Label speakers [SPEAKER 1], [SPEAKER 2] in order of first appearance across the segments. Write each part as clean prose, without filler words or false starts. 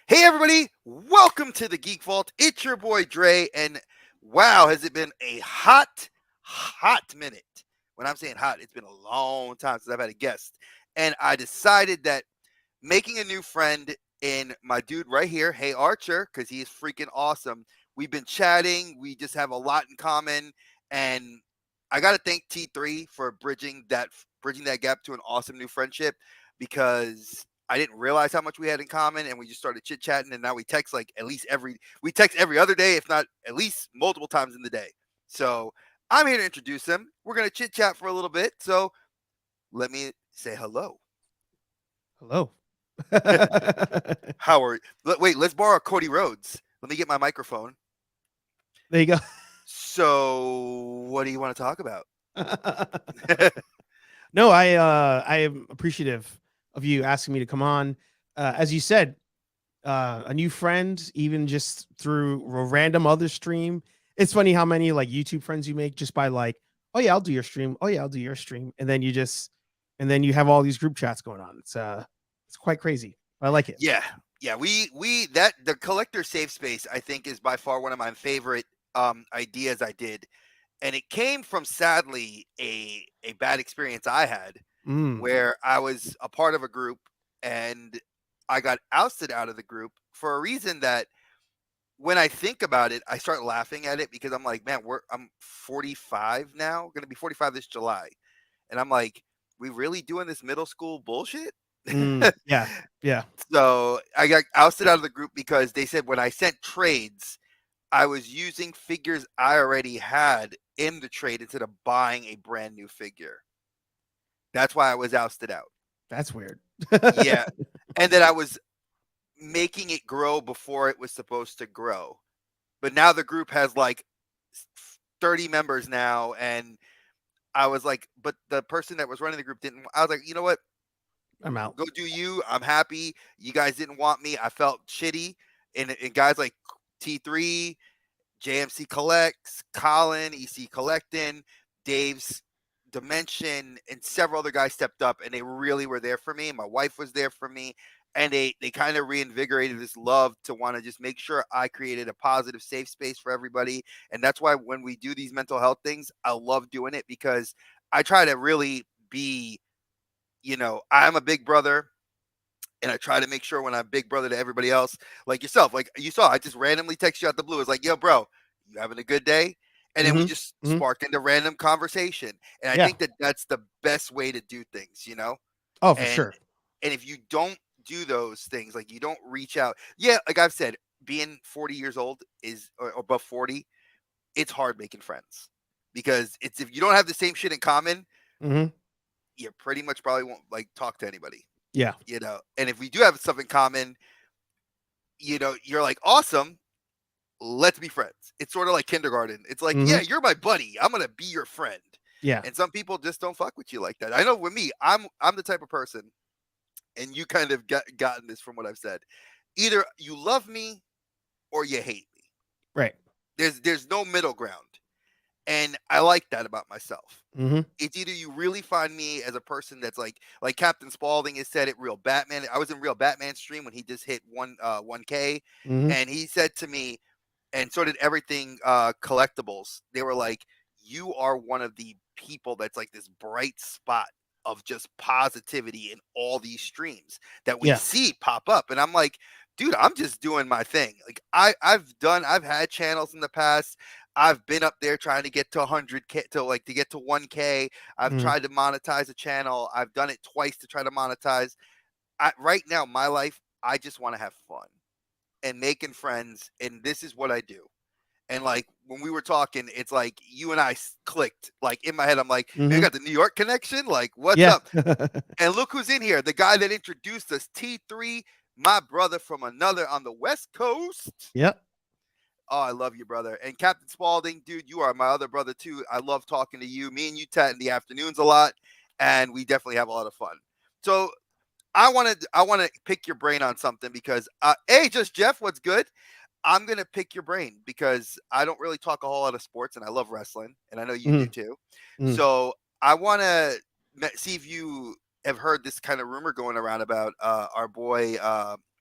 [SPEAKER 1] Hey everybody, welcome to the Geek Vault. It's your boy Dre, and wow, has it been a hot minute. When I'm saying hot, it's been a long time since I've had a guest. And I decided that making a new friend in my dude right here, Hey Archer, because he is freaking awesome. We've been chatting, we just have a lot in common, and I gotta thank T3 for bridging that gap to an awesome new friendship because I didn't realize how much we had in common, and we just started chit chatting, and now we text like we text every other day, if not at least multiple times in the day. So I'm here to introduce him. We're gonna chit chat for a little bit. So let me say hello.
[SPEAKER 2] Hello.
[SPEAKER 1] How are wait, let's borrow Cody Rhodes. Let me get my microphone.
[SPEAKER 2] There you go.
[SPEAKER 1] So what do you want to talk about?
[SPEAKER 2] No, I am appreciative of you asking me to come on. As you said, a new friend, even just through a random other stream. It's funny how many like YouTube friends you make just by like, oh yeah, I'll do your stream. Oh yeah, I'll do your stream, and then you have all these group chats going on. It's quite crazy. I like it.
[SPEAKER 1] Yeah. Yeah, we that the collector safe space I think is by far one of my favorite ideas I did. And it came from sadly a bad experience I had
[SPEAKER 2] Mm,
[SPEAKER 1] where I was a part of a group and I got ousted out of the group for a reason that when I think about it, I start laughing at it because I'm like, man, I'm 45 now, going to be 45 this July. And I'm like, we really doing this middle school bullshit?
[SPEAKER 2] yeah, yeah.
[SPEAKER 1] So I got ousted out of the group because they said when I sent trades, I was using figures I already had in the trade instead of buying a brand new figure. That's why I was ousted out.
[SPEAKER 2] That's weird.
[SPEAKER 1] Yeah. And then I was making it grow before it was supposed to grow. But now the group has like 30 members now. And I was like, but the person that was running the group didn't. I was like, you know what?
[SPEAKER 2] I'm out.
[SPEAKER 1] Go do you. I'm happy. You guys didn't want me. I felt shitty. And guys like T3, JMC Collects, Colin, EC Collecting, Dave's Dimension, and several other guys stepped up and they really were there for me. My wife was there for me. And they kind of reinvigorated this love to want to just make sure I created a positive, safe space for everybody. And that's why when we do these mental health things, I love doing it because I try to really be, I'm a big brother and I try to make sure when I'm big brother to everybody else, like yourself, like you saw, I just randomly text you out the blue. It's like, yo, bro, you having a good day? And then we
[SPEAKER 2] Hmm.
[SPEAKER 1] just
[SPEAKER 2] Hmm.
[SPEAKER 1] sparked into random conversation. And I
[SPEAKER 2] Yeah.
[SPEAKER 1] think that that's the best way to do things.
[SPEAKER 2] Oh, for
[SPEAKER 1] And
[SPEAKER 2] sure.
[SPEAKER 1] if you don't do those things, like you don't reach out, yeah, like I've said, being 40 years old is or above 40, it's hard making friends because it's if you don't have the same shit in common,
[SPEAKER 2] Hmm.
[SPEAKER 1] you pretty much probably won't like talk to anybody.
[SPEAKER 2] Yeah.
[SPEAKER 1] And if we do have stuff in common, you're like, awesome, let's be friends. It's sort of like kindergarten. It's like, yeah,
[SPEAKER 2] Hmm.
[SPEAKER 1] you're my buddy. I'm gonna be your friend.
[SPEAKER 2] Yeah.
[SPEAKER 1] And some people just don't fuck with you like that. I know with me, I'm the type of person, and you kind of gotten this from what I've said. Either you love me or you hate me.
[SPEAKER 2] Right.
[SPEAKER 1] There's no middle ground. And I like that about myself.
[SPEAKER 2] Hmm.
[SPEAKER 1] It's either you really find me as a person that's like Captain Spaulding has said it, real Batman. I was in real Batman stream when he just hit 1K,
[SPEAKER 2] Hmm.
[SPEAKER 1] and he said to me, and so did everything collectibles. They were like, you are one of the people that's like this bright spot of just positivity in all these streams that we
[SPEAKER 2] Yeah.
[SPEAKER 1] see pop up. And I'm like, dude, I'm just doing my thing. Like I've had channels in the past. I've been up there trying to get to 100K to get to 1K. I've
[SPEAKER 2] Mm.
[SPEAKER 1] tried to monetize a channel. I've done it twice to try to monetize. Right now, my life, I just want to have fun and making friends, and this is what I do. And like when we were talking, it's like you and I clicked. Like in my head, I'm like, man, we
[SPEAKER 2] Mhm.
[SPEAKER 1] got the New York connection. Like, what's
[SPEAKER 2] Yeah.
[SPEAKER 1] up? And look who's in here. The guy that introduced us, T3, my brother from another on the West Coast.
[SPEAKER 2] Yep.
[SPEAKER 1] Oh, I love you, brother. And Captain Spaulding, dude, you are my other brother too. I love talking to you. Me and you chat in the afternoons a lot, and we definitely have a lot of fun. So I want to pick your brain on something because hey, just Jeff, what's good? I'm gonna pick your brain because I don't really talk a whole lot of sports, and I love wrestling, and I know you do
[SPEAKER 2] Mhm.
[SPEAKER 1] too.
[SPEAKER 2] Mm.
[SPEAKER 1] So I want to see if you have heard this kind of rumor going around about our boy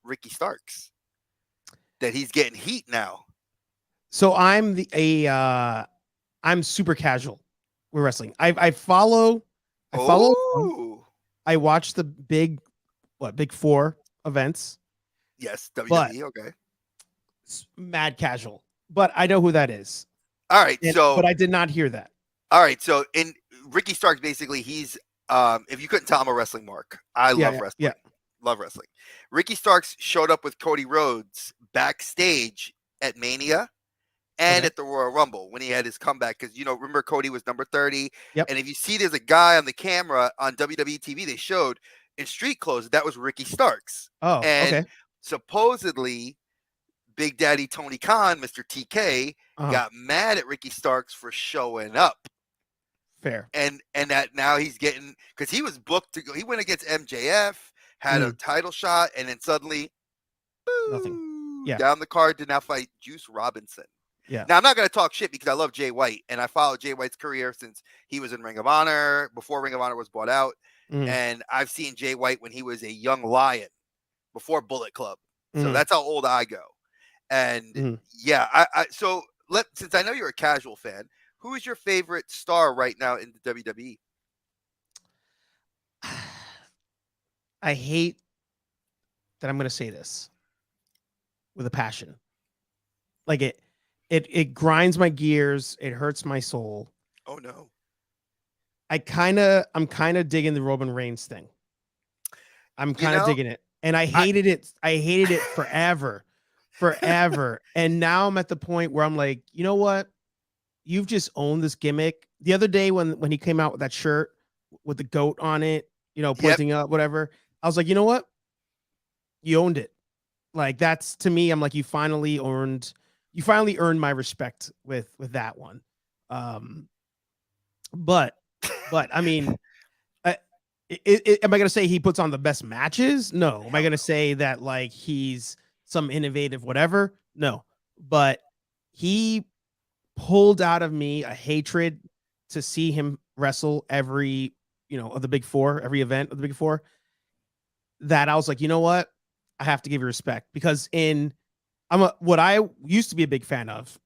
[SPEAKER 1] Ricky Starks. that he's getting heat now.
[SPEAKER 2] So I'm super casual with wrestling. I follow
[SPEAKER 1] Oh,
[SPEAKER 2] I watch the big four events,
[SPEAKER 1] yes,
[SPEAKER 2] but
[SPEAKER 1] WWE. Okay.
[SPEAKER 2] mad casual. But I know who that is.
[SPEAKER 1] All right.
[SPEAKER 2] But I did not hear that.
[SPEAKER 1] All right. So in Ricky Starks, basically, he's if you couldn't tell, I'm a wrestling mark. I love wrestling.
[SPEAKER 2] Yeah.
[SPEAKER 1] Love wrestling. Ricky Starks showed up with Cody Rhodes backstage at Mania and at the Royal Rumble when he had his comeback. Because, remember Cody was number 30.
[SPEAKER 2] Yep.
[SPEAKER 1] And if you see there's a guy on the camera on WWE TV, they showed in street clothes, that was Ricky Starks.
[SPEAKER 2] Oh,
[SPEAKER 1] and
[SPEAKER 2] okay.
[SPEAKER 1] supposedly Big Daddy Tony Khan, Mr. TK, got mad at Ricky Starks for showing up.
[SPEAKER 2] Fair.
[SPEAKER 1] And that now he's getting, because he was booked to go, he went against MJF, had a title shot, and then suddenly
[SPEAKER 2] nothing. Yeah.
[SPEAKER 1] Down the card to now fight Juice Robinson.
[SPEAKER 2] Yeah.
[SPEAKER 1] Now I'm not going to talk shit because I love Jay White and I followed Jay White's career since he was in Ring of Honor, before Ring of Honor was bought out. And I've seen Jay White when he was a young lion before Bullet Club. So that's how old I go. And yeah, since I know you're a casual fan, who is your favorite star right now in the WWE?
[SPEAKER 2] I hate that I'm going to say this with a passion. Like it grinds my gears. It hurts my soul.
[SPEAKER 1] Oh no.
[SPEAKER 2] I'm kind of digging the Roman Reigns thing. I'm kind of digging it. And I hated it. I hated it forever. And now I'm at the point where I'm like, you know what? You've just owned this gimmick. The other day when he came out with that shirt with the goat on it, pointing up, whatever, I was like, you know what? You owned it. Like, that's, to me, I'm like, you finally earned my respect with that one. But I mean, am I going to say he puts on the best matches? No. Am I going to say that like he's some innovative whatever? No. But he pulled out of me a hatred to see him wrestle every, of the big four, every event of the big four, that I was like, you know what? I have to give you respect, because what I used to be a big fan of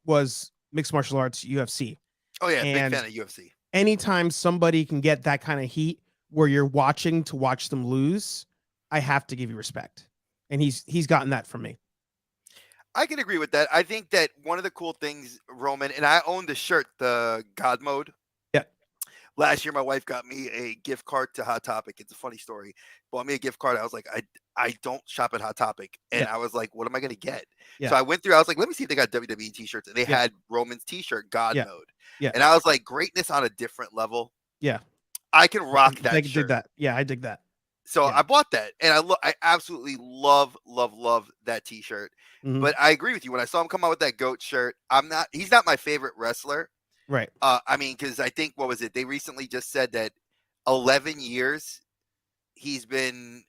[SPEAKER 2] was mixed martial arts, UFC.
[SPEAKER 1] Oh yeah, big fan of UFC.
[SPEAKER 2] Anytime somebody can get that kind of heat where you're watching to watch them lose, I have to give you respect. And he's gotten that from me.
[SPEAKER 1] I can agree with that. I think that one of the cool things, Roman, and I own the shirt, the God Mode.
[SPEAKER 2] Yeah.
[SPEAKER 1] Last year, my wife got me a gift card to Hot Topic. It's a funny story. Bought me a gift card. I was like, I don't shop at Hot Topic. And I was like, what am I going to get? Yeah. So I went through, I was like, let me see if they got WWE t-shirts. And they had Roman's t-shirt, God Mode. Yeah. And I was like, greatness on a different level.
[SPEAKER 2] Yeah.
[SPEAKER 1] I can rock that shirt.
[SPEAKER 2] Dig that. Yeah, I dig that.
[SPEAKER 1] So I bought that, and I absolutely love that t-shirt. But I agree with you. When I saw him come out with that goat shirt, he's not my favorite wrestler.
[SPEAKER 2] Right.
[SPEAKER 1] I mean, because I think, what was it? They recently just said that 11 years he's been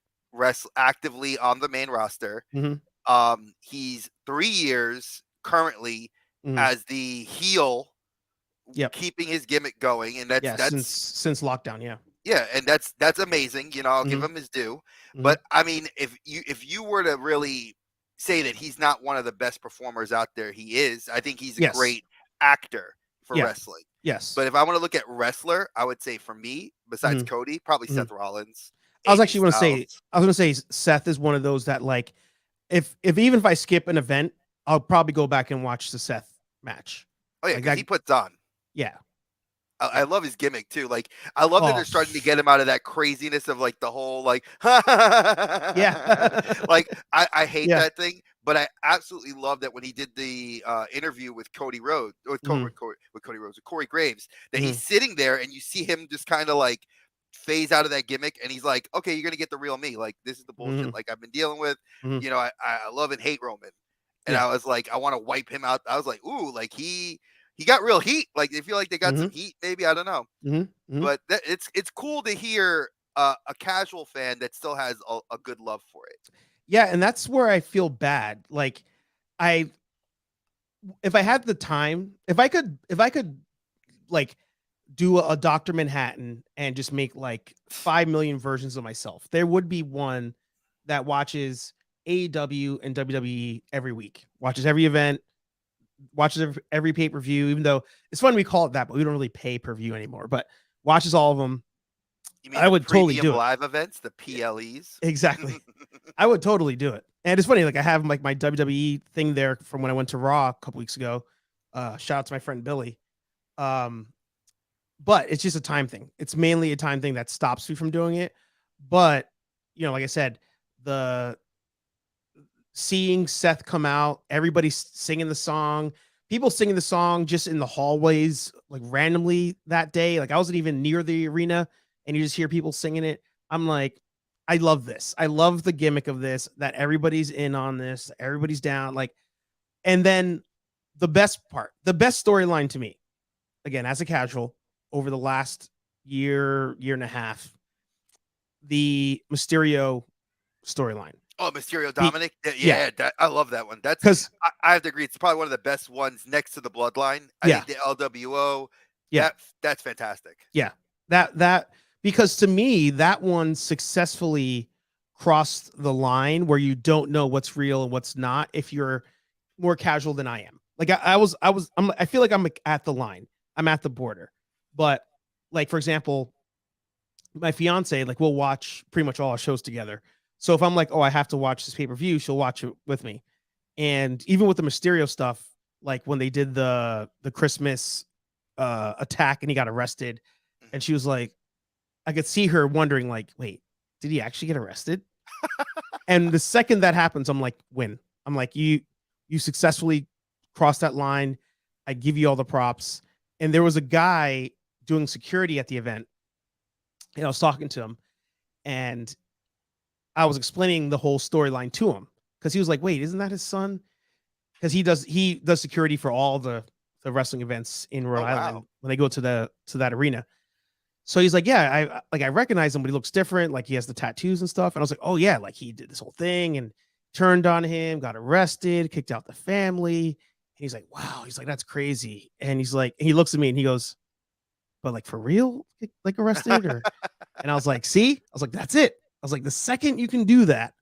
[SPEAKER 1] actively on the main roster. He's 3 years currently as the heel, keeping his gimmick going, and that's
[SPEAKER 2] since lockdown.
[SPEAKER 1] Yeah, and that's amazing. I'll give him his due. But I mean, if you were to really say that he's not one of the best performers out there, he is. I think he's a great actor for wrestling.
[SPEAKER 2] Yes.
[SPEAKER 1] But if I want to look at wrestler, I would say, for me, besides Cody, probably Seth Rollins.
[SPEAKER 2] I was going to say Seth is one of those that, like, if I skip an event, I'll probably go back and watch the Seth match.
[SPEAKER 1] Oh yeah, because he puts on.
[SPEAKER 2] Yeah.
[SPEAKER 1] I love his gimmick too. Like, I love that they're starting to get him out of that craziness of like the whole like, like I hate that thing, but I absolutely love that when he did the interview with Cody Rhodes, or with Corey Graves, that he's sitting there and you see him just kind of like phase out of that gimmick, and he's like, okay, you're gonna get the real me. Like, this is the bullshit like I've been dealing with. I love and hate Roman, and I was like, I want to wipe him out. I was like, ooh, like he got real heat. Like, they feel like they got some heat, maybe. I don't know. But it's cool to hear a casual fan that still has a good love for it.
[SPEAKER 2] Yeah, and that's where I feel bad. Like, if I had the time, if I could like do a Dr. Manhattan and just make like 5 million versions of myself, there would be one that watches AEW and WWE every week. Watches every event, watches every pay-per-view, even though it's fun we call it that, but we don't really pay per view anymore. But watches all of them.
[SPEAKER 1] You mean
[SPEAKER 2] I
[SPEAKER 1] the
[SPEAKER 2] would totally
[SPEAKER 1] premium
[SPEAKER 2] do it.
[SPEAKER 1] live events, the PLEs?
[SPEAKER 2] Exactly. I would totally do it. And it's funny, like I have like my WWE thing there from when I went to Raw a couple weeks ago. Shout out to my friend Billy. But it's just a time thing. It's mainly a time thing that stops me from doing it. But like I said, the seeing Seth come out, everybody singing the song, people singing the song just in the hallways, like randomly that day. Like I wasn't even near the arena, and you just hear people singing it. I'm like, I love this. I love the gimmick of this, that everybody's in on this, everybody's down. Like, and then the best part, the best storyline to me, again, as a casual over the last year and a half, the Mysterio storyline.
[SPEAKER 1] Oh, Mysterio Dominic.
[SPEAKER 2] Yeah.
[SPEAKER 1] I love that one. That's
[SPEAKER 2] Because
[SPEAKER 1] I have to agree. It's probably one of the best ones next to the Bloodline. I
[SPEAKER 2] Yeah.
[SPEAKER 1] think the LWO.
[SPEAKER 2] Yeah.
[SPEAKER 1] That's fantastic.
[SPEAKER 2] Yeah. That because to me, that one successfully crossed the line where you don't know what's real and what's not if you're more casual than I am. Like I feel like I'm at the line. I'm at the border. But like, for example, my fiance, like we'll watch pretty much all our shows together. So if I'm like, oh, I have to watch this pay-per-view, she'll watch it with me. And even with the Mysterio stuff, like when they did the Christmas attack and he got arrested, and she was like, I could see her wondering, like, wait, did he actually get arrested? And the second that happens, I'm like, win. I'm like, you successfully crossed that line. I give you all the props. And there was a guy doing security at the event, and I was talking to him, and I was explaining the whole storyline to him because he was like, wait, isn't that his son? Because he does security for all the wrestling events in Rhode Island when they go to that arena. So he's like, yeah, I recognize him, but he looks different. Like he has the tattoos and stuff. And I was like, oh yeah, like he did this whole thing and turned on him, got arrested, kicked out the family. And he's like, wow. He's like, that's crazy. And he's like, he looks at me and he goes, but like for real, like arrested or? And I was like, see, I was like, that's it. I was like, the second you can do that,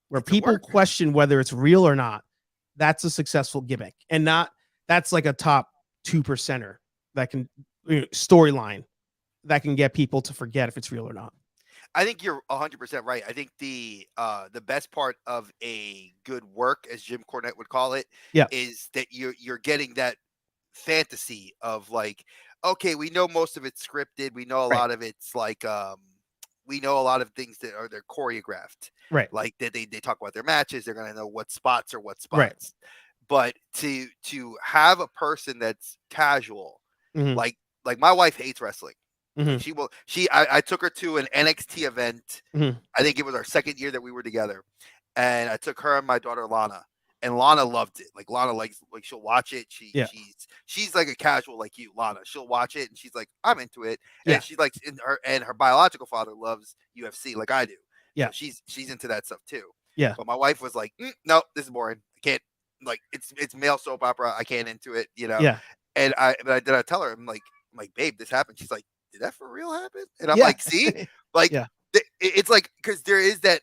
[SPEAKER 2] where people question whether it's real or not, that's a successful gimmick, and that's like a top 2%er that can storyline that can get people to forget if it's real or not.
[SPEAKER 1] I think you're 100% right. I think the best part of a good work, as Jim Cornette would call it, is that you're getting that fantasy of like, okay, we know most of it's scripted. We know a lot of it's like we know a lot of things that are they're choreographed.
[SPEAKER 2] Right.
[SPEAKER 1] Like they talk about their matches, they're gonna know what spots are what spots. Right. But to have a person that's casual, like my wife hates wrestling. I took her to an NXT event. I think it was our second year that we were together. And I took her and my daughter Lana. And Lana loved it. Like Lana like she'll watch it. She's like a casual like you, Lana. She'll watch it and she's like, I'm into it. And she's like her biological father loves UFC like I do.
[SPEAKER 2] Yeah.
[SPEAKER 1] So she's into that stuff too.
[SPEAKER 2] Yeah.
[SPEAKER 1] But my wife was like, no, this is boring. I can't, like it's male soap opera. I can't into it,
[SPEAKER 2] Yeah.
[SPEAKER 1] And I tell her, I'm like, babe, this happened. She's like, did that for real happen? And I'm like, see, like it's like because there is that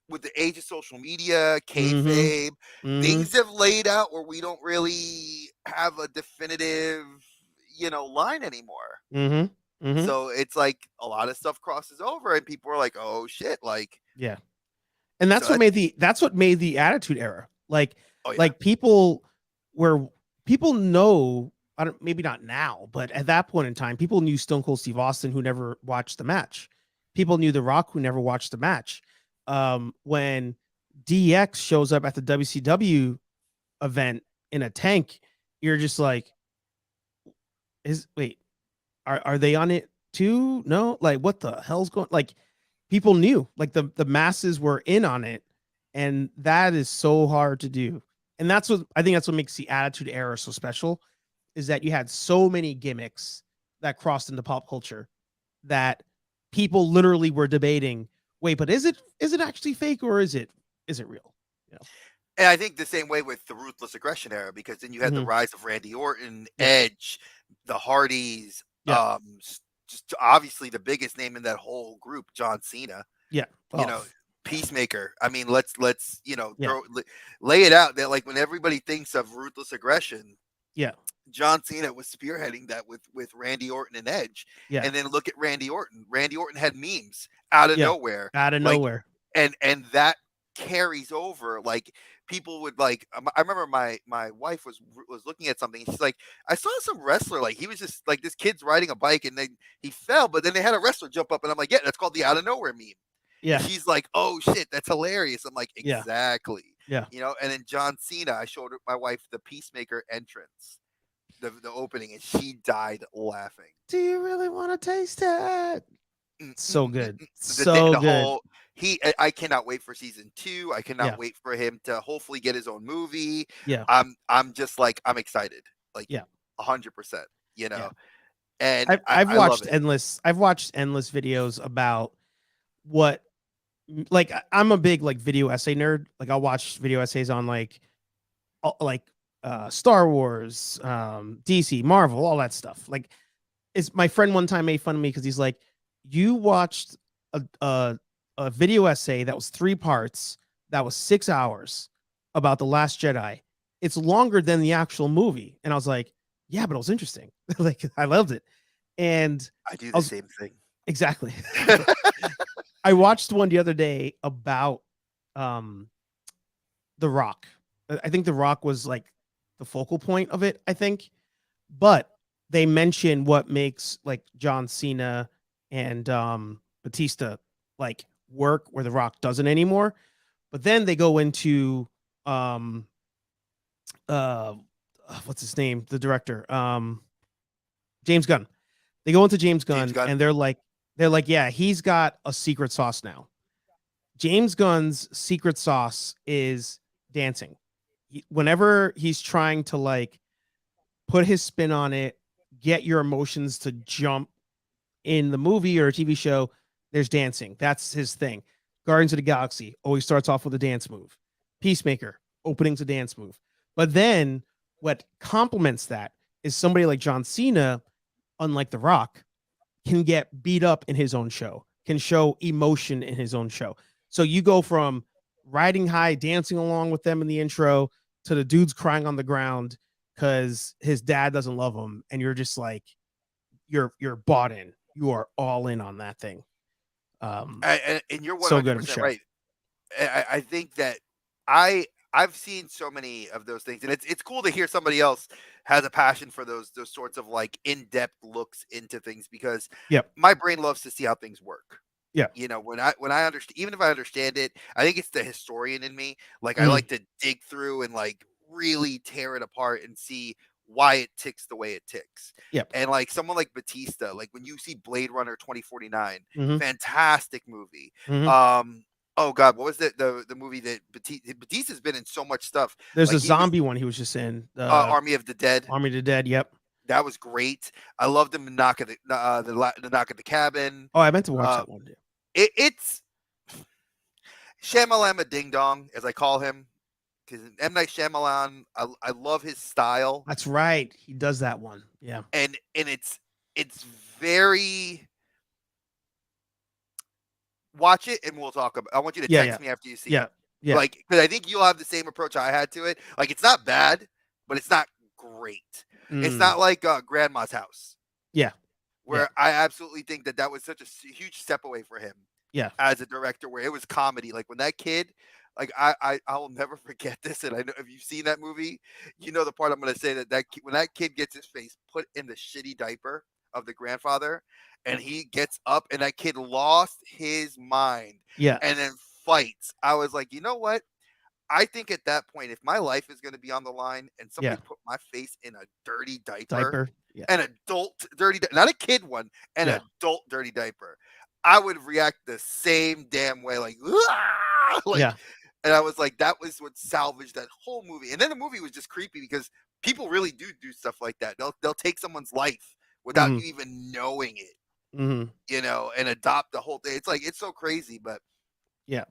[SPEAKER 1] with the age of social media, kayfabe, things have laid out where we don't really have a definitive, line anymore. So it's like a lot of stuff crosses over, and people are like, "Oh shit!" Like,
[SPEAKER 2] and that's what made the Attitude Era. Like, like people know. I don't, maybe not now, but at that point in time, people knew Stone Cold Steve Austin who never watched the match. People knew The Rock who never watched the match. When DX shows up at the WCW event in a tank, you're just like, are they on it too? No, like what the hell's going? Like people knew, like the masses were in on it, and that is so hard to do. And that's what I think that's what makes the Attitude Era so special. Is that you had so many gimmicks that crossed into pop culture that people literally were debating, wait, but is it actually fake or is it real?
[SPEAKER 1] And I think the same way with the Ruthless Aggression Era, because then you had the rise of Randy Orton, Edge, the Hardys, just obviously the biggest name in that whole group, John Cena.
[SPEAKER 2] Yeah.
[SPEAKER 1] Peacemaker. I mean, let's
[SPEAKER 2] Yeah.
[SPEAKER 1] lay it out that like when everybody thinks of ruthless aggression,
[SPEAKER 2] Yeah.
[SPEAKER 1] John Cena was spearheading that with Randy Orton and Edge.
[SPEAKER 2] Yeah.
[SPEAKER 1] And then look at Randy Orton. Randy Orton had memes out of
[SPEAKER 2] Yeah.
[SPEAKER 1] nowhere.
[SPEAKER 2] Out of
[SPEAKER 1] Like
[SPEAKER 2] nowhere.
[SPEAKER 1] and that carries over. Like people would like I remember my wife was looking at something and she's like, I saw some wrestler, like he was just like this kid's riding a bike and then he fell, but then they had a wrestler jump up and I'm like, yeah, that's called the out of nowhere meme. And
[SPEAKER 2] Yeah.
[SPEAKER 1] she's like, oh shit, that's hilarious. I'm like,
[SPEAKER 2] Yeah.
[SPEAKER 1] exactly.
[SPEAKER 2] Yeah.
[SPEAKER 1] And then John Cena, I showed my wife the Peacemaker entrance, the opening, and she died laughing.
[SPEAKER 2] Do you really want to taste it? So good.
[SPEAKER 1] The
[SPEAKER 2] So good.
[SPEAKER 1] whole I cannot wait for season 2. I cannot
[SPEAKER 2] Yeah.
[SPEAKER 1] wait for him to hopefully get his own movie.
[SPEAKER 2] Yeah.
[SPEAKER 1] I'm just like I'm excited. Like
[SPEAKER 2] Yeah.
[SPEAKER 1] 100%,
[SPEAKER 2] Yeah.
[SPEAKER 1] And
[SPEAKER 2] I've
[SPEAKER 1] I love
[SPEAKER 2] watched
[SPEAKER 1] it.
[SPEAKER 2] endless videos about what like I'm a big like video essay nerd. Like I'll watch video essays on like Star Wars, DC, Marvel, all that stuff. Like it's my friend one time made fun of me because he's like, you watched a video essay that was 3 parts, that was 6 hours about The Last Jedi. It's longer than the actual movie. And I was like, yeah, but it was interesting. Like I loved it. And
[SPEAKER 1] I do the same thing.
[SPEAKER 2] exactly. I watched one the other day about The Rock. I think The Rock was like the focal point of it, I think. But they mention what makes like John Cena and Batista like work where The Rock doesn't anymore. But then they go into what's his name? The director, James Gunn. They go into James Gunn. And they're like, yeah, he's got a secret sauce now. James Gunn's secret sauce is dancing. Whenever he's trying to like put his spin on it, get your emotions to jump in the movie or a TV show, there's dancing. That's his thing. Guardians of the Galaxy always starts off with a dance move. Peacemaker, opening's a dance move. But then what complements that is somebody like John Cena, unlike The Rock, can get beat up in his own show, can show emotion in his own show. So you go from riding high, dancing along with them in the intro, to the dude's crying on the ground because his dad doesn't love him, and you're just like, you're bought in. You are all in on that thing.
[SPEAKER 1] And you're 100%
[SPEAKER 2] so good of a show.
[SPEAKER 1] right. I think that I've seen so many of those things, and it's cool to hear somebody else has a passion for those sorts of like in-depth looks into things, because
[SPEAKER 2] Yep.
[SPEAKER 1] my brain loves to see how things work.
[SPEAKER 2] Yeah.
[SPEAKER 1] When I understand, even if I understand it, I think it's the historian in me. Like I like to dig through and like really tear it apart and see why it ticks the way it ticks.
[SPEAKER 2] Yep.
[SPEAKER 1] And like someone like Batista, like when you see Blade Runner 2049,
[SPEAKER 2] Mhm.
[SPEAKER 1] fantastic movie.
[SPEAKER 2] Mhm.
[SPEAKER 1] Oh God, what was the movie that Batista's been in so much stuff?
[SPEAKER 2] There's
[SPEAKER 1] Like,
[SPEAKER 2] a zombie one he was just in.
[SPEAKER 1] Army of the Dead.
[SPEAKER 2] Army of the Dead. Yep.
[SPEAKER 1] That was great. I loved him in Knock at the Knock at the Cabin.
[SPEAKER 2] Oh, I meant to watch that one. Too.
[SPEAKER 1] It's Shyamalama Ding Dong, as I call him, because M. Night Shyamalan, I love his style.
[SPEAKER 2] That's right. He does that one. Yeah.
[SPEAKER 1] And it's very. Watch it and we'll talk about. I want you to text me after you see it.
[SPEAKER 2] Yeah.
[SPEAKER 1] Like, because I think you'll have the same approach I had to it. Like, it's not bad, but it's not great. It's not like Grandma's House.
[SPEAKER 2] Yeah.
[SPEAKER 1] Where I absolutely think that was such a huge step away for him.
[SPEAKER 2] Yeah.
[SPEAKER 1] As a director, where it was comedy. Like when that kid, like I will never forget this. And I know if you've seen that movie, you know the part I'm going to say that when that kid gets his face put in the shitty diaper of the grandfather, and he gets up, and that kid lost his mind.
[SPEAKER 2] Yeah.
[SPEAKER 1] And then fights. I was like, you know what? I think at that point, if my life is going to be on the line and somebody put my face in a dirty diaper. An adult dirty, not a kid one, an adult dirty diaper, I would react the same damn way, like, And I was like, that was what salvaged that whole movie. And then the movie was just creepy because people really do stuff like that. They'll take someone's life without you even knowing it, and adopt the whole thing. It's like, it's so crazy, but
[SPEAKER 2] yeah.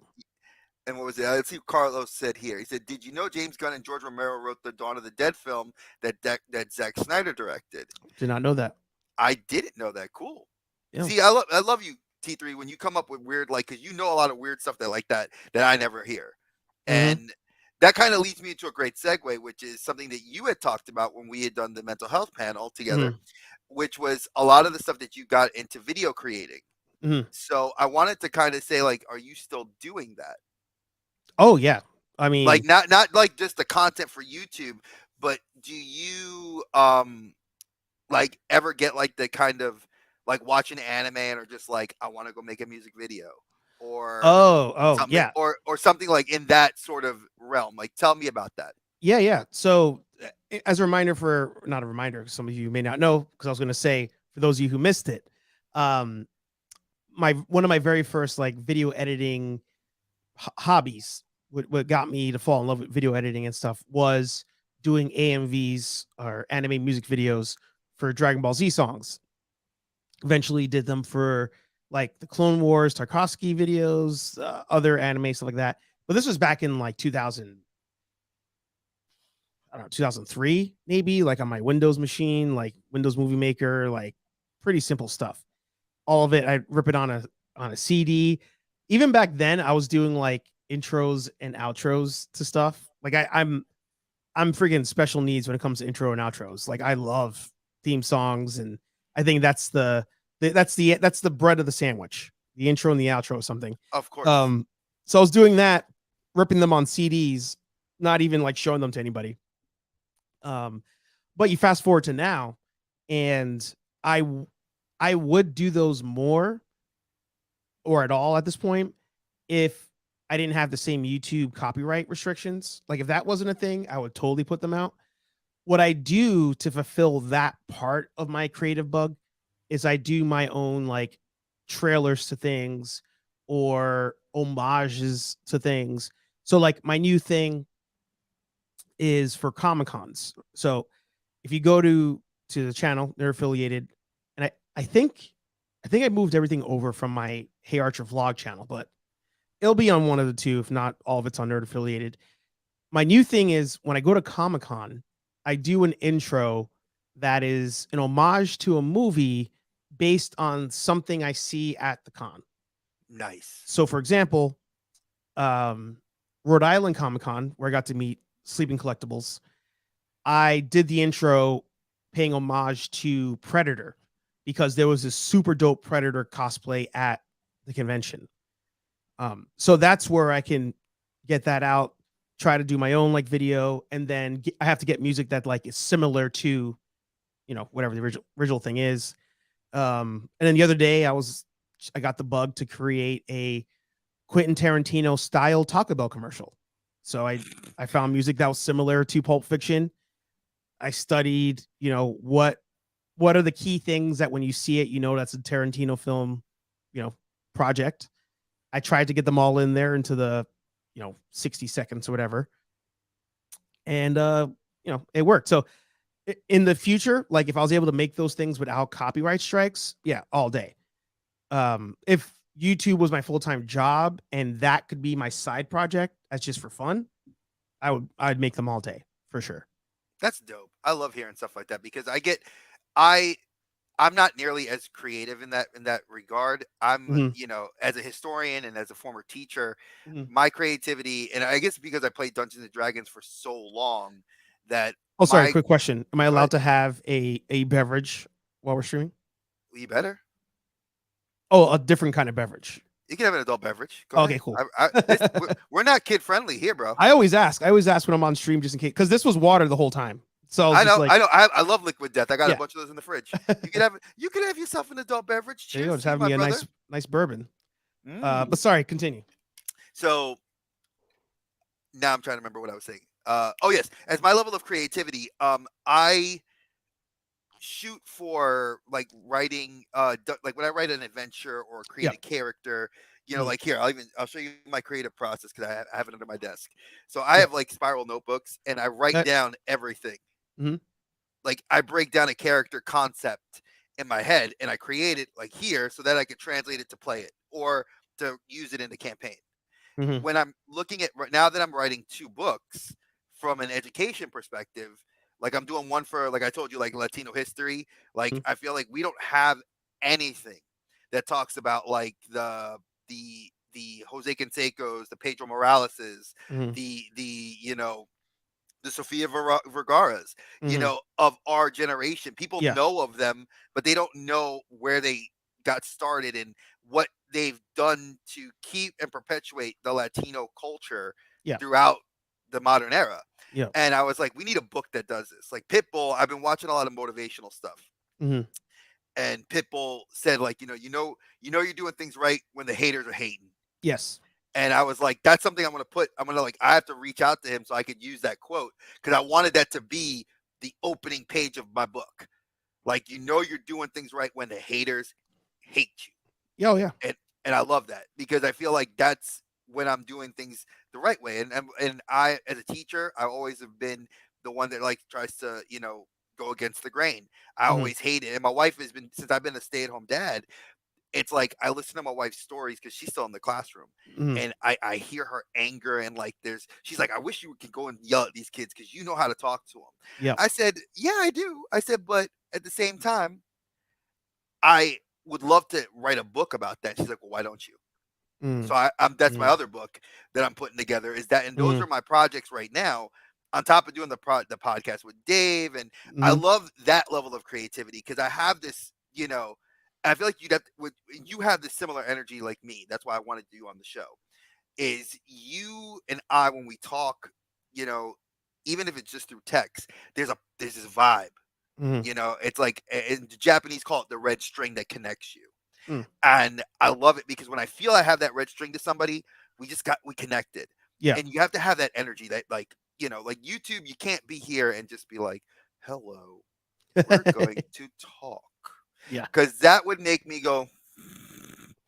[SPEAKER 1] And what was it? Let's see what Carlos said here. He said, did you know James Gunn and George Romero wrote the Dawn of the Dead film that Zack Snyder directed?
[SPEAKER 2] Did not know that.
[SPEAKER 1] I didn't know that. Cool.
[SPEAKER 2] Yeah.
[SPEAKER 1] See, I love you T3, when you come up with weird, like, because you know a lot of weird stuff that I never hear.
[SPEAKER 2] Mhm.
[SPEAKER 1] And that kind of leads me into a great segue, which is something that you had talked about when we had done the mental health panel together,
[SPEAKER 2] Mhm.
[SPEAKER 1] which was a lot of the stuff that you got into video creating.
[SPEAKER 2] Mhm.
[SPEAKER 1] So I wanted to kind of say, like, are you still doing that?
[SPEAKER 2] Oh yeah. I
[SPEAKER 1] Like,
[SPEAKER 2] mean,
[SPEAKER 1] not like just the content for YouTube, but do you like ever get like the kind of like watching anime and or just like I want to go make a music video or
[SPEAKER 2] oh
[SPEAKER 1] something
[SPEAKER 2] yeah.
[SPEAKER 1] or something like in that sort of realm? Like, tell me about that.
[SPEAKER 2] Yeah, yeah. So, as a reminder for not a reminder, some of you may not know because I was going to say for those of you who missed it, um, my one of my very first like video editing hobbies, what got me to fall in love with video editing and stuff was doing AMVs or anime music videos for Dragon Ball Z songs. Eventually, did them for like the Clone Wars, Tarkovsky videos, other anime stuff like that. But this was back in like 2000, I don't know, 2003, maybe, like on my Windows machine, like Windows Movie Maker, like pretty simple stuff. All of it, I rip it on a CD. Even back then, I was doing like intros and outros to stuff. Like I'm freaking special needs when it comes to intro and outros. Like I love theme songs, and I think that's the bread of the sandwich, the intro and the outro or something.
[SPEAKER 1] Of course.
[SPEAKER 2] Um, so I was doing that, ripping them on CDs, not even like showing them to anybody. Um, but you fast forward to now, and I I would do those more or at all at this point if I didn't have the same YouTube copyright restrictions. Like if that wasn't a thing, I would totally put them out. What I do to fulfill that part of my creative bug is I do my own like trailers to things or homages to things. So like my new thing is for Comic Cons. So if you go to the channel, they're affiliated, and I think I moved everything over from my Hey Archer vlog channel, but it'll be on one of the two, if not all of it's on Nerd affiliated. My new thing is when I go to Comic Con, I do an intro that is an homage to a movie based on something I see at the con.
[SPEAKER 1] Nice.
[SPEAKER 2] So, for example, um, Rhode Island Comic Con, where I got to meet Sleeping Collectibles, I did the intro paying homage to Predator because there was this super dope Predator cosplay at the convention. So that's where I can get that out, try to do my own like video, and then I have to get music that like is similar to, whatever the original thing is. And then the other day I got the bug to create a Quentin Tarantino style Taco Bell commercial. So I found music that was similar to Pulp Fiction. I studied, what are the key things that when you see it, that's a Tarantino film, project. I tried to get them all in there into the, 60 seconds or whatever. And it worked. So in the future, like if I was able to make those things without copyright strikes, yeah, all day. If YouTube was my full-time job and that could be my side project that's just for fun, I'd make them all day for sure.
[SPEAKER 1] That's dope. I love hearing stuff like that because I I'm not nearly as creative in that regard. I'm,
[SPEAKER 2] Mhm.
[SPEAKER 1] as a historian and as a former teacher,
[SPEAKER 2] Mhm.
[SPEAKER 1] my creativity, and I guess because I played Dungeons and Dragons for so long that
[SPEAKER 2] Oh, sorry,
[SPEAKER 1] my
[SPEAKER 2] quick question. Am I
[SPEAKER 1] go ahead,
[SPEAKER 2] allowed to have a beverage while we're streaming?
[SPEAKER 1] you better.
[SPEAKER 2] Oh, a different kind of beverage.
[SPEAKER 1] You can have an adult beverage. Go
[SPEAKER 2] Okay,
[SPEAKER 1] ahead.
[SPEAKER 2] cool.
[SPEAKER 1] We're not kid friendly here, bro.
[SPEAKER 2] I always ask. I always ask when I'm on stream just in case, because this was water the whole time. So I was
[SPEAKER 1] I
[SPEAKER 2] just
[SPEAKER 1] know,
[SPEAKER 2] like,
[SPEAKER 1] I know. I love Liquid Death. I got a
[SPEAKER 2] yeah.
[SPEAKER 1] bunch of those in the fridge. You can have yourself an adult beverage.
[SPEAKER 2] There you go.
[SPEAKER 1] Cheers
[SPEAKER 2] Just
[SPEAKER 1] to you,
[SPEAKER 2] have
[SPEAKER 1] my
[SPEAKER 2] me a
[SPEAKER 1] brother.
[SPEAKER 2] nice bourbon. But
[SPEAKER 1] Mm.
[SPEAKER 2] sorry, continue.
[SPEAKER 1] So now I'm trying to remember what I was saying. Oh yes, as my level of creativity, I shoot for like writing like when I write an adventure or create
[SPEAKER 2] Yeah.
[SPEAKER 1] a character,
[SPEAKER 2] Mhm.
[SPEAKER 1] like here I'll show you my creative process because I have it under my desk. So I
[SPEAKER 2] Yeah.
[SPEAKER 1] have like spiral notebooks and I write down everything.
[SPEAKER 2] Mhm.
[SPEAKER 1] Like I break down a character concept in my head and I create it like here so that I can translate it to play it or to use it in the campaign.
[SPEAKER 2] Mhm.
[SPEAKER 1] When I'm looking at right now that I'm writing two books from an education perspective, like I'm doing one for, like I told you, like Latino history. Like
[SPEAKER 2] Mhm.
[SPEAKER 1] I feel like we don't have anything that talks about like the Jose Cansecos, the Pedro Moraleses,
[SPEAKER 2] Mhm.
[SPEAKER 1] the the Sofia Vergara's,
[SPEAKER 2] Mhm.
[SPEAKER 1] of our generation. People
[SPEAKER 2] Yeah.
[SPEAKER 1] know of them, but they don't know where they got started and what they've done to keep and perpetuate the Latino culture
[SPEAKER 2] Yeah.
[SPEAKER 1] throughout the modern era.
[SPEAKER 2] Yeah.
[SPEAKER 1] And I was like, we need a book that does this. Like Pitbull, I've been watching a lot of motivational stuff.
[SPEAKER 2] Mhm.
[SPEAKER 1] And Pitbull said, like, you're doing things right when the haters are hating.
[SPEAKER 2] Yes.
[SPEAKER 1] And I was like, that's something I have to reach out to him so I could use that quote because I wanted that to be the opening page of my book. Like, you're doing things right when the haters hate you.
[SPEAKER 2] Oh yeah.
[SPEAKER 1] And I love that because I feel like that's when I'm doing things the right way. And I, as a teacher, I always have been the one that like tries to, go against the grain. I
[SPEAKER 2] Mhm.
[SPEAKER 1] always hate it. And my wife has been, since I've been a stay-at-home dad, it's like I listen to my wife's stories because she's still in the classroom,
[SPEAKER 2] Mhm.
[SPEAKER 1] and I hear her anger and like she's like, I wish you could go and yell at these kids because you know how to talk to them.
[SPEAKER 2] Yeah.
[SPEAKER 1] I said, yeah, I do. I said, but at the same time, I would love to write a book about that. She's like, well, why don't you? So
[SPEAKER 2] Mhm.
[SPEAKER 1] I'm that's my
[SPEAKER 2] Mhm.
[SPEAKER 1] other book that I'm putting together is that, and those
[SPEAKER 2] Mhm.
[SPEAKER 1] are my projects right now. On top of doing the podcast with Dave, and I
[SPEAKER 2] Mhm.
[SPEAKER 1] love that level of creativity because I have this, I feel like you have this similar energy like me. That's why I wanted you on the show. Is you and I when we talk, you know, even if it's just through text, there's this vibe.
[SPEAKER 2] Mhm.
[SPEAKER 1] It's like in the Japanese call it the red string that connects you.
[SPEAKER 2] Mm.
[SPEAKER 1] And I love it because when I feel I have that red string to somebody, we connected.
[SPEAKER 2] Yeah.
[SPEAKER 1] And you have to have that energy that like, like YouTube, you can't be here and just be like, hello, we're going to talk.
[SPEAKER 2] Yeah.
[SPEAKER 1] Because that would make me go,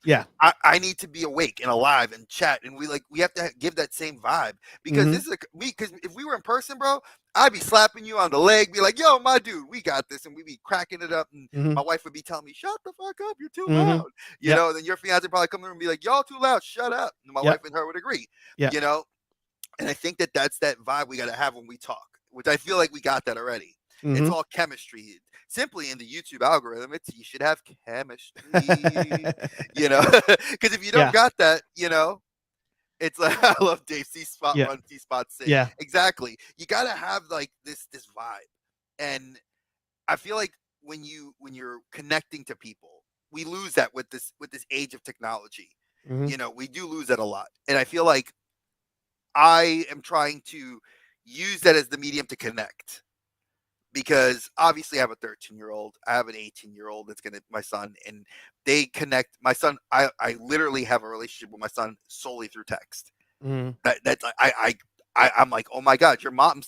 [SPEAKER 2] Yeah.
[SPEAKER 1] I need to be awake and alive and chat, and we have to give that same vibe because
[SPEAKER 2] Mhm.
[SPEAKER 1] this is me. Because if we were in person, bro, I'd be slapping you on the leg, be like, "Yo, my dude, we got this," and we'd be cracking it up, and my
[SPEAKER 2] Mhm.
[SPEAKER 1] wife would be telling me, "Shut the fuck up, you're too
[SPEAKER 2] Mhm.
[SPEAKER 1] loud,"
[SPEAKER 2] Yeah.
[SPEAKER 1] Then your fiance probably come in and be like, "Y'all too loud, shut up," and my
[SPEAKER 2] Yeah.
[SPEAKER 1] wife and her would agree,
[SPEAKER 2] Yeah.
[SPEAKER 1] you know. And I think that that's that vibe we got to have when we talk, which I feel like we got that already. It's
[SPEAKER 2] Mhm.
[SPEAKER 1] all chemistry. Simply in the YouTube algorithm, it's you should have chemistry, because if you don't
[SPEAKER 2] Yeah.
[SPEAKER 1] got that, it's like I love Dave C Spot
[SPEAKER 2] Yeah.
[SPEAKER 1] Run C Spot Sing.
[SPEAKER 2] Yeah.
[SPEAKER 1] Exactly. You got to have like this vibe, and I feel like when you're connecting to people, we lose that with this age of technology.
[SPEAKER 2] Mhm.
[SPEAKER 1] We do lose that a lot, and I feel like I am trying to use that as the medium to connect because obviously I have a 13-year-old, I have an 18-year-old that's gonna my son, and they connect. My son, I literally have a relationship with my son solely through text.
[SPEAKER 2] Mhm.
[SPEAKER 1] That's I'm like, oh my god, your mom,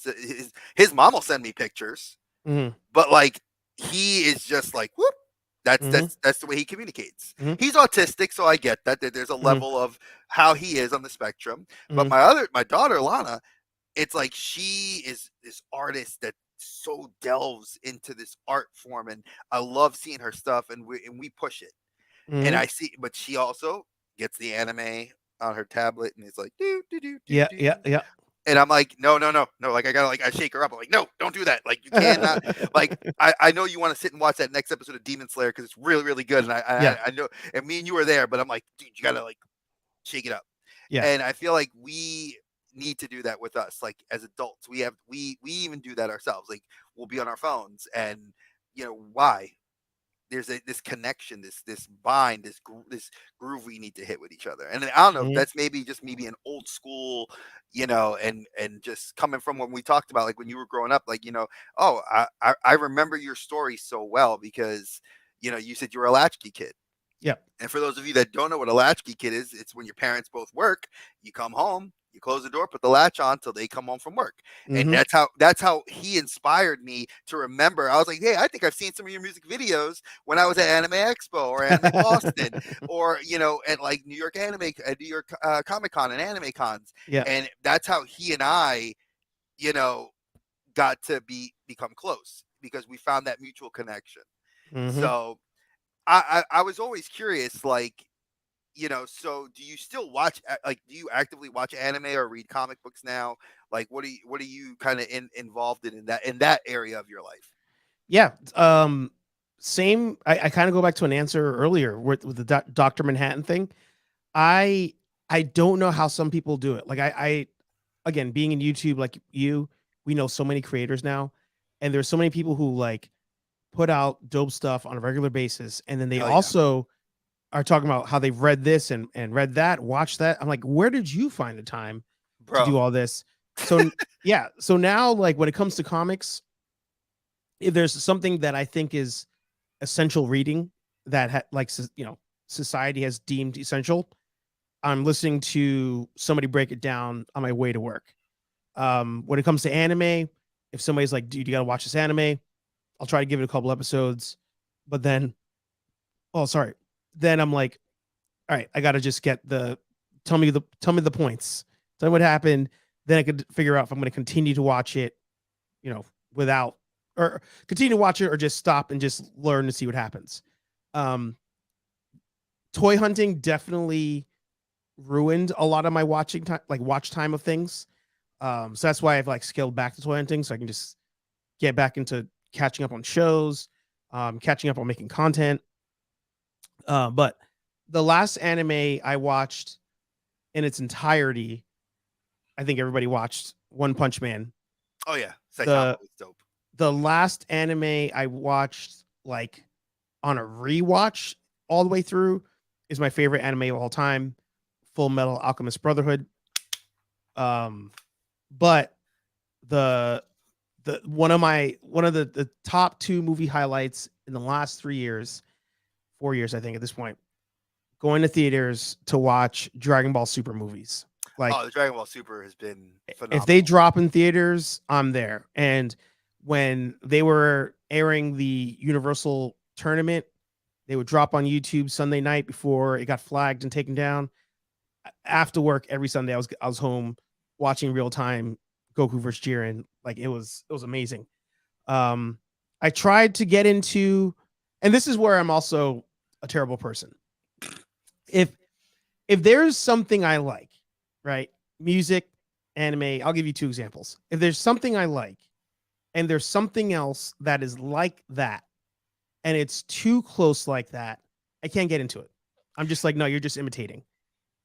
[SPEAKER 1] his mom will send me pictures,
[SPEAKER 2] Mhm.
[SPEAKER 1] but like he is just like whoop. That's
[SPEAKER 2] Mhm.
[SPEAKER 1] that's that's the way he communicates.
[SPEAKER 2] Mhm.
[SPEAKER 1] He's autistic, so I get that there's a
[SPEAKER 2] Mhm.
[SPEAKER 1] level of how he is on the spectrum. But
[SPEAKER 2] Mhm.
[SPEAKER 1] my daughter Lana, it's like she is this artist that so delves into this art form, and I love seeing her stuff, and we push it. And
[SPEAKER 2] Mhm.
[SPEAKER 1] I see, but she also gets the anime on her tablet and it's like do do do do
[SPEAKER 2] Yeah. Yeah.
[SPEAKER 1] do.
[SPEAKER 2] Yeah.
[SPEAKER 1] And I'm like, no, no, no, no. Like I gotta I shake her up. I'm like, no, don't do that. Like you cannot. Like I know you want to sit and watch that next episode of Demon Slayer because it's really really good, and I,
[SPEAKER 2] Yeah.
[SPEAKER 1] I I know, and me and you were there, but I'm like, dude, you gotta like shake it up.
[SPEAKER 2] Yeah.
[SPEAKER 1] And I feel like we need to do that with us. Like as adults, we even do that ourselves. Like we'll be on our phones, and why? There's this connection, this bind, this groove we need to hit with each other. And I don't know if
[SPEAKER 2] Mhm.
[SPEAKER 1] that's maybe just me being old school, and just coming from when we talked about like when you were growing up, like oh, I remember your story so well because you said you were a latchkey kid.
[SPEAKER 2] Yeah.
[SPEAKER 1] And for those of you that don't know what a latchkey kid is, it's when your parents both work, you come home, you close the door, put the latch on till they come home from work. And
[SPEAKER 2] Mhm.
[SPEAKER 1] that's how he inspired me to remember. I was like, hey, I think I've seen some of your music videos when I was at Anime Expo or Anime Boston or at like New York Comic Con and Anime Cons.
[SPEAKER 2] Yeah.
[SPEAKER 1] And that's how he and I, you know, got to become close because we found that mutual connection.
[SPEAKER 2] Mhm.
[SPEAKER 1] So I was always curious, like, so do you still like, do you actively watch anime or read comic books now? Like, what are you kind of involved in that area of your life?
[SPEAKER 2] Yeah. same. I kind of go back to an answer earlier with the Dr. Manhattan thing. I I don't know how some people do it. Like I again, being in YouTube, like you, we know so many creators now, and there's so many people who like put out dope stuff on a regular basis, and then they
[SPEAKER 1] Hell yeah,
[SPEAKER 2] also are talking about how they've read this and read that, watched that. I'm like, where did you find the time to
[SPEAKER 1] bro.
[SPEAKER 2] do all this? So yeah, so now like when it comes to comics, if there's something that I think is essential reading that society has deemed essential, I'm listening to somebody break it down on my way to work. When it comes to anime, if somebody's like, dude, you gotta watch this anime, I'll try to give it a couple episodes, but then, oh, sorry, then I'm like, all right, I gotta just get the tell me the points, tell me what happened. Then I could figure out if I'm going to continue to watch it, without or continue to watch it or just stop and just learn to see what happens. Um, Toy hunting definitely ruined a lot of my watching time, like watch time of things. So that's why I've like scaled back to toy hunting so I can just get back into catching up on shows, catching up on making content. But the last anime I watched in its entirety, I think everybody watched One Punch Man.
[SPEAKER 1] Oh yeah, Saitama
[SPEAKER 2] The
[SPEAKER 1] was dope.
[SPEAKER 2] the last anime I watched like on a rewatch all the way through is my favorite anime of all time, Full Metal Alchemist Brotherhood. But the one of the top two movie highlights in the last 3 years, 4 years, I think at this point, going to theaters to watch Dragon Ball Super movies. Like
[SPEAKER 1] Oh, the Dragon Ball Super has been
[SPEAKER 2] if they
[SPEAKER 1] phenomenal.
[SPEAKER 2] drop in theaters, I'm there. And when they were airing the Universal tournament, they would drop on YouTube Sunday night before it got flagged and taken down. After work every Sunday, I was home watching real time Goku versus Jiren. Like it was amazing. I tried to get into, and this is where I'm also a terrible person. If there's something I like, right? Music, anime, I'll give you two examples. If there's something I like and there's something else that is like that and it's too close like that, I can't get into it. I'm just like, no, you're just imitating.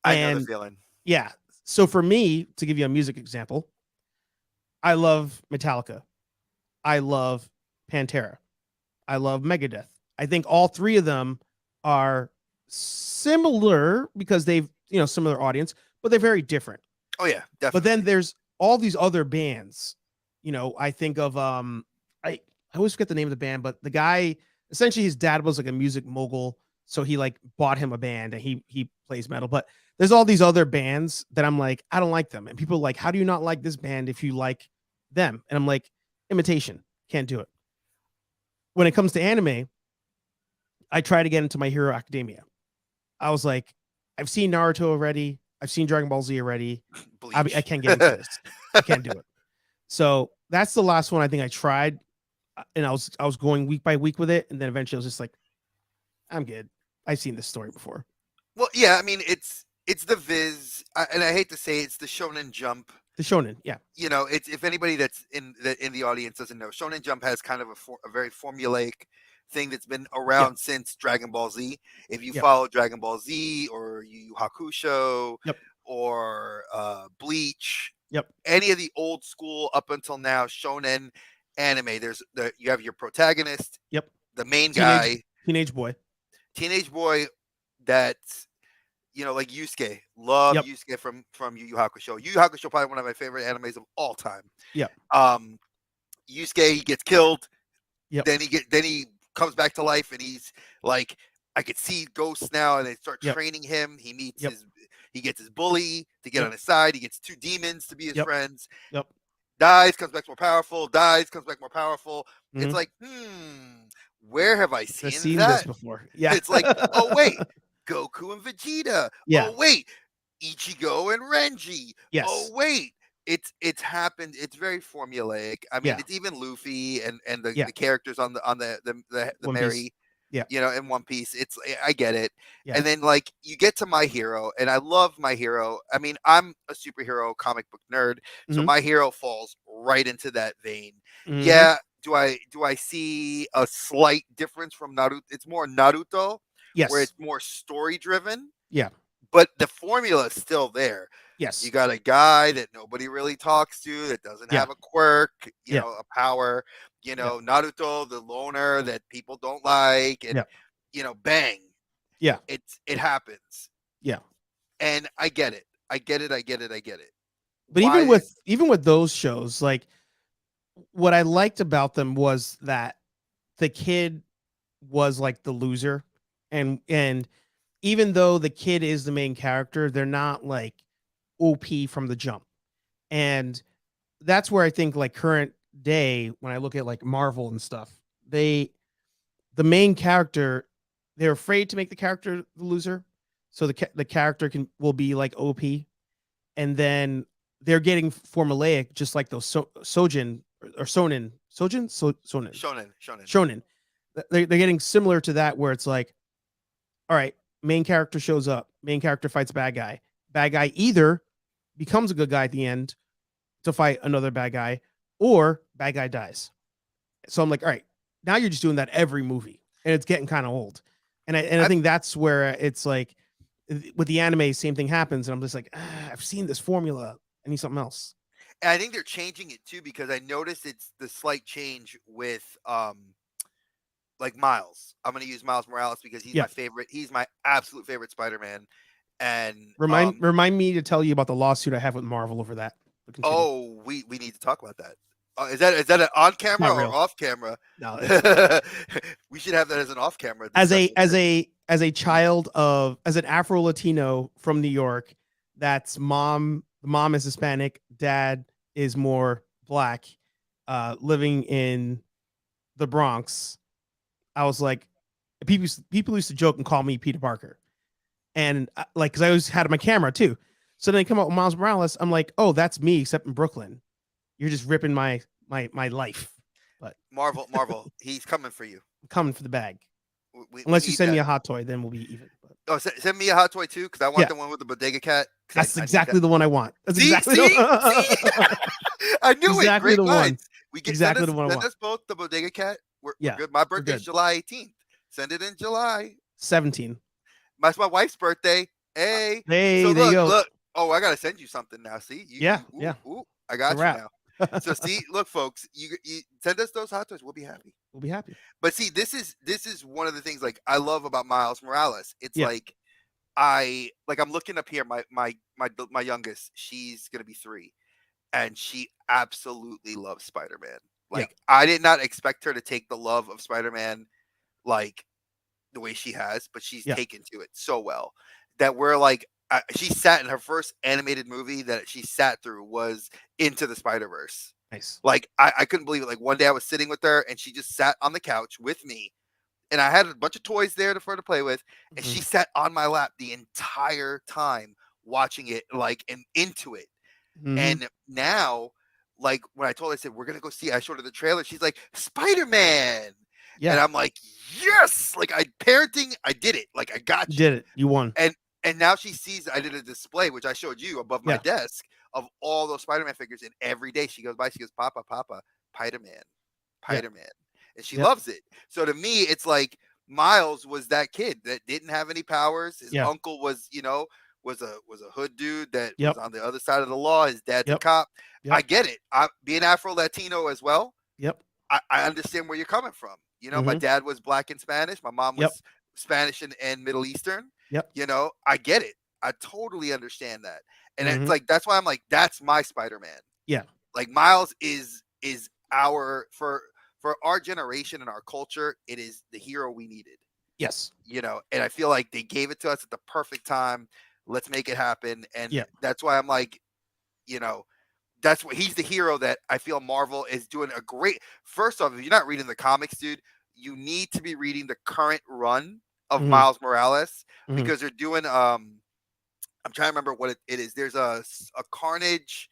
[SPEAKER 1] I know the
[SPEAKER 2] And
[SPEAKER 1] feeling.
[SPEAKER 2] yeah. So for me, to give you a music example, I love Metallica. I love Pantera. I love Megadeth. I think all three of them are similar because they've, similar audience, but they're very different.
[SPEAKER 1] Oh yeah,
[SPEAKER 2] But then
[SPEAKER 1] definitely.
[SPEAKER 2] there's all these other bands. I think of I always forget the name of the band, but the guy, essentially his dad was like a music mogul, so he like bought him a band and he plays metal. But there's all these other bands that I'm like, I don't like them. And people are like, how do you not like this band if you like them? And I'm like, imitation, can't do it. When it comes to anime, I try to get into My Hero Academia. I was like, I've seen Naruto already. I've seen Dragon Ball Z already. I
[SPEAKER 1] Bleach.
[SPEAKER 2] can't get into this. I can't do it. So that's the last one I think I tried, and I was going week by week with it, and then eventually I was just like, I'm good. I've seen this story before.
[SPEAKER 1] Well, yeah, I mean it's the Viz, and I hate to say it's the Shonen Jump.
[SPEAKER 2] The Shonen, yeah,
[SPEAKER 1] It's if anybody that's in the audience doesn't know, Shonen Jump has kind of a very formulaic thing that's been
[SPEAKER 2] yep,
[SPEAKER 1] around since Dragon Ball Z. If you
[SPEAKER 2] yep,
[SPEAKER 1] follow Dragon Ball Z or Yu Yu Hakusho
[SPEAKER 2] yep,
[SPEAKER 1] or Bleach,
[SPEAKER 2] yep,
[SPEAKER 1] any of the old school up until now shonen anime, you have your protagonist,
[SPEAKER 2] yep.
[SPEAKER 1] the main
[SPEAKER 2] Teenage
[SPEAKER 1] guy,
[SPEAKER 2] teenage boy.
[SPEAKER 1] teenage boy that like Yusuke. Love
[SPEAKER 2] Yep,
[SPEAKER 1] Yusuke from Yu Yu Hakusho. Yu Yu Hakusho probably one of my favorite animes of all time.
[SPEAKER 2] yep,
[SPEAKER 1] Um, Yusuke, he gets killed,
[SPEAKER 2] yep,
[SPEAKER 1] then he comes back to life, and he's like, I could see ghosts now, and they start
[SPEAKER 2] yep,
[SPEAKER 1] training him. He meets
[SPEAKER 2] yep,
[SPEAKER 1] he gets his bully to get on
[SPEAKER 2] yep,
[SPEAKER 1] his side. He gets two demons to be his
[SPEAKER 2] yep,
[SPEAKER 1] friends.
[SPEAKER 2] yep.
[SPEAKER 1] Dies, comes back more powerful. Dies, comes back more powerful. It's
[SPEAKER 2] Mm-hmm.
[SPEAKER 1] like, where have I
[SPEAKER 2] I've
[SPEAKER 1] seen
[SPEAKER 2] seen this
[SPEAKER 1] that?
[SPEAKER 2] before. Yeah.
[SPEAKER 1] It's like, oh wait, Goku and Vegeta.
[SPEAKER 2] Yeah.
[SPEAKER 1] Oh wait, Ichigo and Renji. Oh
[SPEAKER 2] Yes.
[SPEAKER 1] wait, it's happened. It's very formulaic. I mean,
[SPEAKER 2] Yeah.
[SPEAKER 1] it's even Luffy and the,
[SPEAKER 2] Yeah.
[SPEAKER 1] the characters on the
[SPEAKER 2] One Piece.
[SPEAKER 1] Mary,
[SPEAKER 2] Yeah.
[SPEAKER 1] in One Piece. I get it.
[SPEAKER 2] Yeah.
[SPEAKER 1] And then like you get to My Hero, and I love My Hero. I mean, I'm a superhero comic book nerd, so
[SPEAKER 2] Mm-hmm.
[SPEAKER 1] My Hero falls right into that vein.
[SPEAKER 2] Mm-hmm.
[SPEAKER 1] Yeah, do I see a slight difference from Naruto? It's more Naruto, where
[SPEAKER 2] Yes.
[SPEAKER 1] it's more story driven,
[SPEAKER 2] Yeah.
[SPEAKER 1] but the formula is still there. You
[SPEAKER 2] Yes.
[SPEAKER 1] got a guy that nobody really talks to, that doesn't
[SPEAKER 2] Yeah.
[SPEAKER 1] have a quirk,
[SPEAKER 2] Yeah.
[SPEAKER 1] a power.
[SPEAKER 2] Yeah.
[SPEAKER 1] Naruto, the loner that people don't like, and
[SPEAKER 2] Yeah.
[SPEAKER 1] bang,
[SPEAKER 2] Yeah.
[SPEAKER 1] it happens.
[SPEAKER 2] Yeah.
[SPEAKER 1] And I get it. I get it. I get it. I get it.
[SPEAKER 2] But
[SPEAKER 1] Why?
[SPEAKER 2] even with those shows, like what I liked about them was that the kid was like the loser, and even though the kid is the main character, they're not like OP from the jump. And that's where I think like current day, when I look at like Marvel and stuff, the main character, they're afraid to make the character the loser, so the character will be like OP, and then they're getting formulaic, just like those Sojin or Sonin, Sonin,
[SPEAKER 1] Shonen. Shonen.
[SPEAKER 2] Shonen. They're getting similar to that, where it's like, all right, main character shows up, main character fights bad guy either becomes a good guy at the end to fight another bad guy, or bad guy dies. So I'm like, all right, now you're just doing that every movie, and it's getting kind of old. And I think that's where it's like with the anime, same thing happens, and I'm just like, I've seen this formula. I need something else.
[SPEAKER 1] And I think they're changing it too, because I noticed it's the slight change with like Miles. I'm gonna use Miles Morales because he's
[SPEAKER 2] Yeah.
[SPEAKER 1] my favorite. He's my absolute favorite Spider-Man. And
[SPEAKER 2] Remind me to tell you about the lawsuit I have with Marvel over that. But continue.
[SPEAKER 1] oh, we need to talk about that. Is that an on camera
[SPEAKER 2] Not
[SPEAKER 1] or
[SPEAKER 2] real.
[SPEAKER 1] off camera?
[SPEAKER 2] No,
[SPEAKER 1] We should have that as an off camera
[SPEAKER 2] as
[SPEAKER 1] discussion.
[SPEAKER 2] a child of as an Afro Latino from New York, that's mom. The mom is Hispanic, dad is more black, living in the Bronx. I was like, people used to joke and call me Peter Parker, and like, because I always had my camera too. So then they come out with Miles Morales. I'm like, oh, that's me, except in Brooklyn. You're just ripping my life. But
[SPEAKER 1] Marvel, he's coming for you.
[SPEAKER 2] I'm coming for the bag.
[SPEAKER 1] We
[SPEAKER 2] Unless you
[SPEAKER 1] need
[SPEAKER 2] send me
[SPEAKER 1] that.
[SPEAKER 2] a hot toy, then we'll be even. But
[SPEAKER 1] Oh, send me a hot toy too, because I want
[SPEAKER 2] Yeah.
[SPEAKER 1] the one with the bodega cat.
[SPEAKER 2] that's
[SPEAKER 1] I need
[SPEAKER 2] exactly
[SPEAKER 1] that.
[SPEAKER 2] the one I want. That's
[SPEAKER 1] See,
[SPEAKER 2] exactly
[SPEAKER 1] see,
[SPEAKER 2] the
[SPEAKER 1] I knew
[SPEAKER 2] Exactly
[SPEAKER 1] it.
[SPEAKER 2] the
[SPEAKER 1] Great
[SPEAKER 2] one.
[SPEAKER 1] minds. We get
[SPEAKER 2] Exactly
[SPEAKER 1] send
[SPEAKER 2] the one I
[SPEAKER 1] us,
[SPEAKER 2] want.
[SPEAKER 1] send us both the bodega cat. We're
[SPEAKER 2] Yeah,
[SPEAKER 1] good. My
[SPEAKER 2] we're
[SPEAKER 1] birthday's
[SPEAKER 2] good.
[SPEAKER 1] July 18th. Send it in July.
[SPEAKER 2] 17.
[SPEAKER 1] That's my wife's birthday. Hey,
[SPEAKER 2] Hey,
[SPEAKER 1] so
[SPEAKER 2] there you go.
[SPEAKER 1] look. Oh, I gotta send you something now. See,
[SPEAKER 2] Yeah,
[SPEAKER 1] ooh,
[SPEAKER 2] yeah.
[SPEAKER 1] ooh, I
[SPEAKER 2] It's a
[SPEAKER 1] got you
[SPEAKER 2] wrap.
[SPEAKER 1] now. So see, look, folks, you send us those hot toys. We'll be happy.
[SPEAKER 2] We'll be happy.
[SPEAKER 1] But see, this is one of the things like I love about Miles Morales. It's
[SPEAKER 2] Yeah.
[SPEAKER 1] like I'm looking up here. My youngest, she's gonna be 3, and she absolutely loves Spider-Man. Like I did not expect her to take the love of Spider-Man like the way she has, but she's
[SPEAKER 2] Yeah.
[SPEAKER 1] taken to it so well that we're like she sat in her first animated movie that she sat through was Into the Spider-Verse.
[SPEAKER 2] Nice.
[SPEAKER 1] Like I couldn't believe it. Like one day I was sitting with her and she just sat on the couch with me, and I had a bunch of toys there for her to play with, and she sat on my lap the entire time watching it, like, and into it.
[SPEAKER 2] Mhm.
[SPEAKER 1] And now, like when I told her, I said, we're gonna go see, I showed her the trailer, she's like, Spider-Man. And
[SPEAKER 2] Yeah.
[SPEAKER 1] I'm like, yes, like parenting, I did it. Like I got
[SPEAKER 2] You
[SPEAKER 1] you.
[SPEAKER 2] did it. You won.
[SPEAKER 1] And now she sees I did a display, which I showed you above my
[SPEAKER 2] Yeah.
[SPEAKER 1] desk, of all those Spider-Man figures. And every day she goes by, she goes, Papa, Spider-Man, Spider-Man. And she
[SPEAKER 2] Yep.
[SPEAKER 1] loves it. So to me, it's like Miles was that kid that didn't have any powers. His
[SPEAKER 2] Yeah.
[SPEAKER 1] uncle was, was a hood dude that
[SPEAKER 2] Yep.
[SPEAKER 1] was on the other side of the law. His dad's a
[SPEAKER 2] Yep.
[SPEAKER 1] cop.
[SPEAKER 2] Yep.
[SPEAKER 1] I get it. Being Afro Latino as well,
[SPEAKER 2] Yep.
[SPEAKER 1] I understand where you're coming from. My
[SPEAKER 2] Mhm.
[SPEAKER 1] dad was black and Spanish. My mom was
[SPEAKER 2] Yep.
[SPEAKER 1] Spanish and Middle Eastern.
[SPEAKER 2] Yep.
[SPEAKER 1] I get it. I totally understand that. And
[SPEAKER 2] Mhm.
[SPEAKER 1] it's like that's why I'm like, that's my Spider-Man.
[SPEAKER 2] Yeah.
[SPEAKER 1] Like Miles is our for our generation and our culture, it is the hero we needed.
[SPEAKER 2] Yes.
[SPEAKER 1] And I feel like they gave it to us at the perfect time. Let's make it happen. And
[SPEAKER 2] Yeah.
[SPEAKER 1] that's why I'm like, that's what he's the hero that I feel Marvel is doing a great. First off, if you're not reading the comics, dude, you need to be reading the current run of
[SPEAKER 2] Mhm.
[SPEAKER 1] Miles Morales,
[SPEAKER 2] Mhm.
[SPEAKER 1] because they're doing I'm trying to remember what it is. There's a Carnage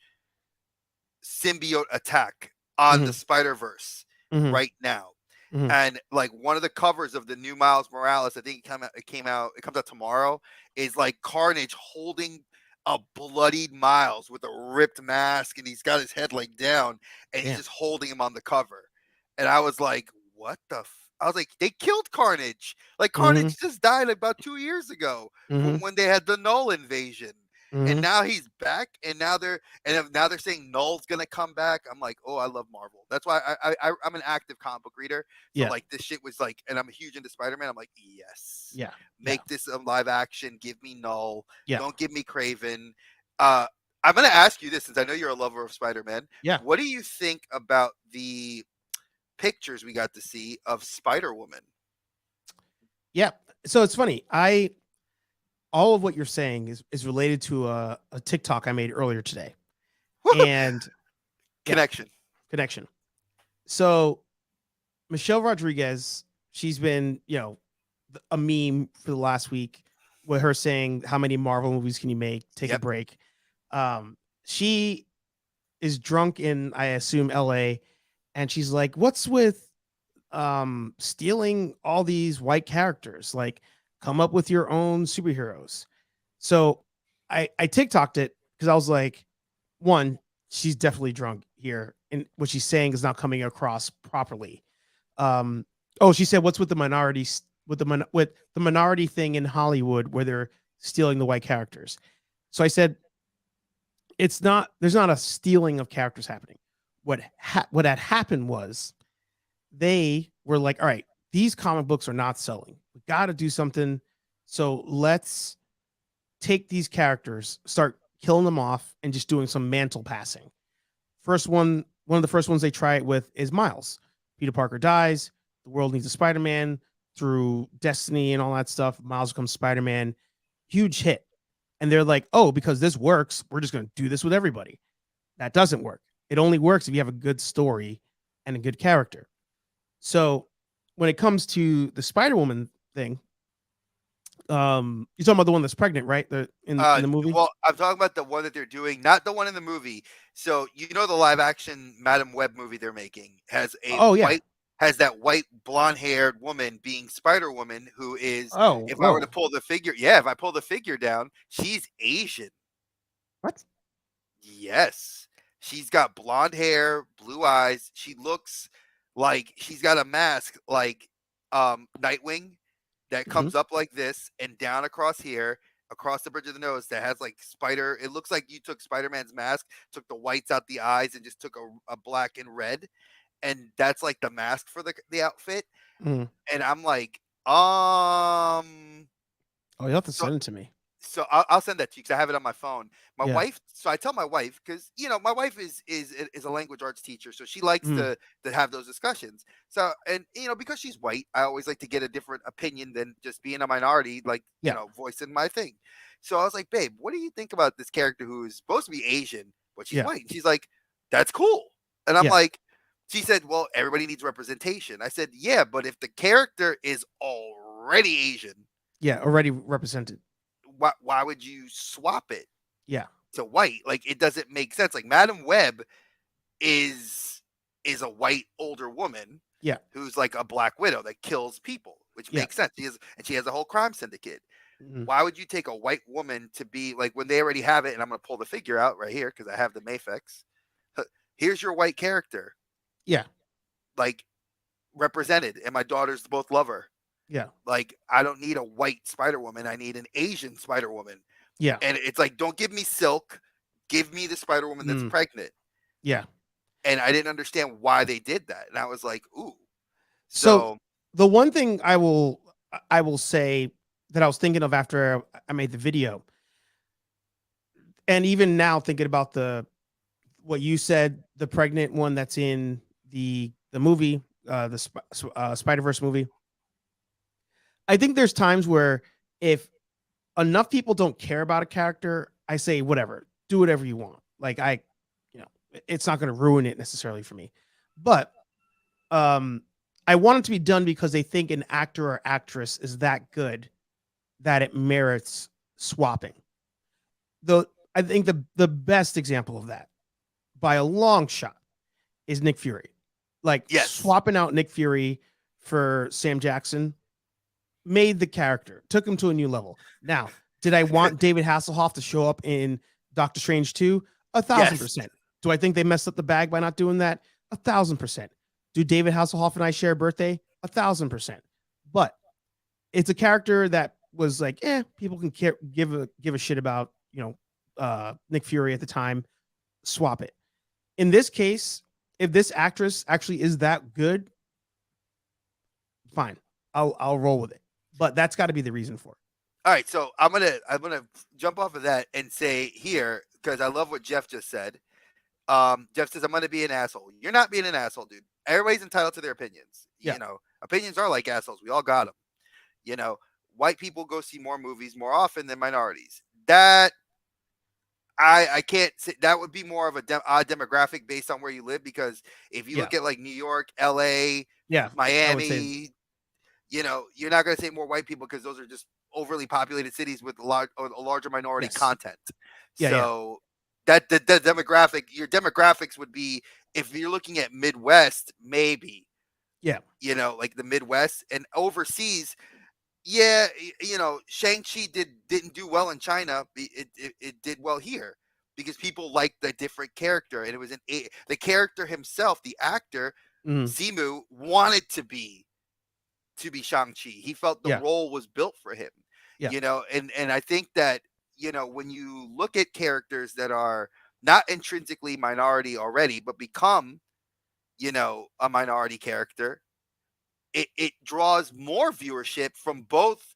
[SPEAKER 1] symbiote attack on the Spider-Verse
[SPEAKER 2] Mhm.
[SPEAKER 1] right now.
[SPEAKER 2] Mhm.
[SPEAKER 1] And like one of the covers of the new Miles Morales, I think it comes out tomorrow, is like Carnage holding a bloodied Miles with a ripped mask, and he's got his head like down, and he's
[SPEAKER 2] Damn.
[SPEAKER 1] just holding him on the cover. and I was like, "What the?" I was like, "They killed Carnage. Like
[SPEAKER 2] Hmm.
[SPEAKER 1] Carnage just died about 2 years ago
[SPEAKER 2] Hmm.
[SPEAKER 1] when they had the Null invasion, and
[SPEAKER 2] Hmm.
[SPEAKER 1] now he's back, and now they're saying Null's gonna come back." I'm like, "Oh, I love Marvel. That's why I'm an active comic book reader. So
[SPEAKER 2] Yeah.
[SPEAKER 1] like this shit was like, and I'm huge into Spider-Man. I'm like, yes,
[SPEAKER 2] Yeah. Yeah.
[SPEAKER 1] make this a live action. Give me Null.
[SPEAKER 2] Yeah.
[SPEAKER 1] Don't give me Craven." Uh, I'm gonna ask you this since I know you're a lover of Spider-Man.
[SPEAKER 2] Yeah.
[SPEAKER 1] What do you think about the pictures we got to see of Spider Woman?
[SPEAKER 2] Yeah. So it's funny. All of what you're saying is related to a TikTok I made earlier today. And yeah,
[SPEAKER 1] Connection.
[SPEAKER 2] connection. So Michelle Rodriguez, she's been, a meme for the last week with her saying, how many Marvel movies can you make? Take a
[SPEAKER 1] Yep.
[SPEAKER 2] break. She is drunk in, I assume, LA, and she's like, what's with stealing all these white characters? Like, come up with your own superheroes. So I TikToked it because I was like, one, she's definitely drunk here, and what she's saying is not coming across properly. Um, oh, she said, "What's with the minorities with the minority thing in Hollywood where they're stealing the white characters?" So I said, "It's not. There's not a stealing of characters happening. What had happened was they were like, all right, these comic books are not selling. We got to do something. So let's take these characters, start killing them off, and just doing some mantle passing. One of the first ones they try it with is Miles. Peter Parker dies. The world needs a Spider-Man through destiny and all that stuff. Miles becomes Spider-Man. Huge hit. And they're like, oh, because this works, we're just going to do this with everybody. That doesn't work. It only works if you have a good story and a good character. So when it comes to the Spider-Woman thing, you're talking about the one that's pregnant, right? In the movie.
[SPEAKER 1] Well, I'm talking about the one that they're doing, not the one in the movie. So you know the live action Madam Web movie they're making
[SPEAKER 2] Oh yeah.
[SPEAKER 1] has that white blonde haired woman being Spider Woman who is,
[SPEAKER 2] Oh,
[SPEAKER 1] if I were to
[SPEAKER 2] whoa.
[SPEAKER 1] pull the figure, yeah, if I pull the figure down, she's Asian.
[SPEAKER 2] What?
[SPEAKER 1] Yes. She's got blonde hair, blue eyes. She looks like she's got a mask like Nightwing that
[SPEAKER 2] Hmm.
[SPEAKER 1] comes up like this and down across here, across the bridge of the nose that has like spider. It looks like you took Spider-Man's mask, took the whites out the eyes and just took a black and red, and that's like the mask for the outfit.
[SPEAKER 2] Mm.
[SPEAKER 1] And I'm like,
[SPEAKER 2] Oh, you have to
[SPEAKER 1] so
[SPEAKER 2] send it to me.
[SPEAKER 1] I'll send that to you because I have it on my phone. My
[SPEAKER 2] Yeah.
[SPEAKER 1] wife, so I tell my wife because my wife is a language arts teacher, so she likes
[SPEAKER 2] Mm.
[SPEAKER 1] to have those discussions. So and because she's white, I always like to get a different opinion than just being a minority, like
[SPEAKER 2] Yeah.
[SPEAKER 1] voicing my thing. So I was like, babe, what do you think about this character who is supposed to be Asian but she's
[SPEAKER 2] Yeah.
[SPEAKER 1] white? And she's like, that's cool. And I'm
[SPEAKER 2] Yeah.
[SPEAKER 1] like, she said, well, everybody needs representation. I said, yeah, but if the character is already Asian,
[SPEAKER 2] Yeah. Already represented.
[SPEAKER 1] why would you swap it
[SPEAKER 2] Yeah.
[SPEAKER 1] to white? Like it doesn't make sense. Like Madam Web is is a white older woman
[SPEAKER 2] Yeah.
[SPEAKER 1] who's like a black widow that kills people, which
[SPEAKER 2] Yeah.
[SPEAKER 1] makes sense. She has a whole crime syndicate.
[SPEAKER 2] Mhm.
[SPEAKER 1] Why would you take a white woman to be like when they already have it? And I'm gonna pull the figure out right here because I have the Mafex. Here's your white character,
[SPEAKER 2] Yeah.
[SPEAKER 1] like represented, and my daughters both love her.
[SPEAKER 2] Yeah.
[SPEAKER 1] Like I don't need a white Spider Woman. I need an Asian Spider Woman.
[SPEAKER 2] Yeah.
[SPEAKER 1] And it's like, don't give me Silk, give me the Spider Woman that's
[SPEAKER 2] Mm.
[SPEAKER 1] pregnant.
[SPEAKER 2] Yeah.
[SPEAKER 1] And I didn't understand why they did that. And I was like, ooh.
[SPEAKER 2] So
[SPEAKER 1] So
[SPEAKER 2] the one thing I will say that I was thinking of after I made the video, and even now thinking about the what you said, the pregnant one that's in the movie, Spider Verse movie. I think there's times where if enough people don't care about a character, I say whatever, do whatever you want. Like it's not going to ruin it necessarily for me, but I want it to be done because they think an actor or actress is that good that it merits swapping. Though I think the best example of that by a long shot is Nick Fury. Like
[SPEAKER 1] yes.
[SPEAKER 2] swapping out Nick Fury for Sam Jackson made the character, took him to a new level. Now, did I want David Hasselhoff to show up in Doctor Strange 2? 1,000%. Do I think they messed up the bag by not doing that? 1,000%. Do David Hasselhoff and I share a birthday? 1,000%. But it's a character that was like, people can give a shit about, Nick Fury at the time. Swap it. In this case, if this actress actually is that good, fine, I'll roll with it. But that's got to be the reason for it.
[SPEAKER 1] All right, so I'm gonna jump off of that and say here, because I love what Jeff just said. Jeff says I'm gonna be an asshole. You're not being an asshole, dude. Everybody's entitled to their opinions.
[SPEAKER 2] Yeah.
[SPEAKER 1] Opinions are like assholes. We all got them. White people go see more movies more often than minorities. That I can't say. That would be more of a odd demographic based on where you live, because if you look at like New York, LA, Miami, you're not going to say more white people, because those are just overly populated cities with a larger minority content. So that the demographic, your demographics would be, if you're looking at Midwest, maybe, like the Midwest and overseas. Yeah, Shang-Chi didn't do well in China. It did well here because people liked the different character, and it was the character himself, the actor, Simu, wanted to be Shang-Chi. He felt the role was built for him. And I think that, when you look at characters that are not intrinsically minority already, but become, a minority character, it draws more viewership from both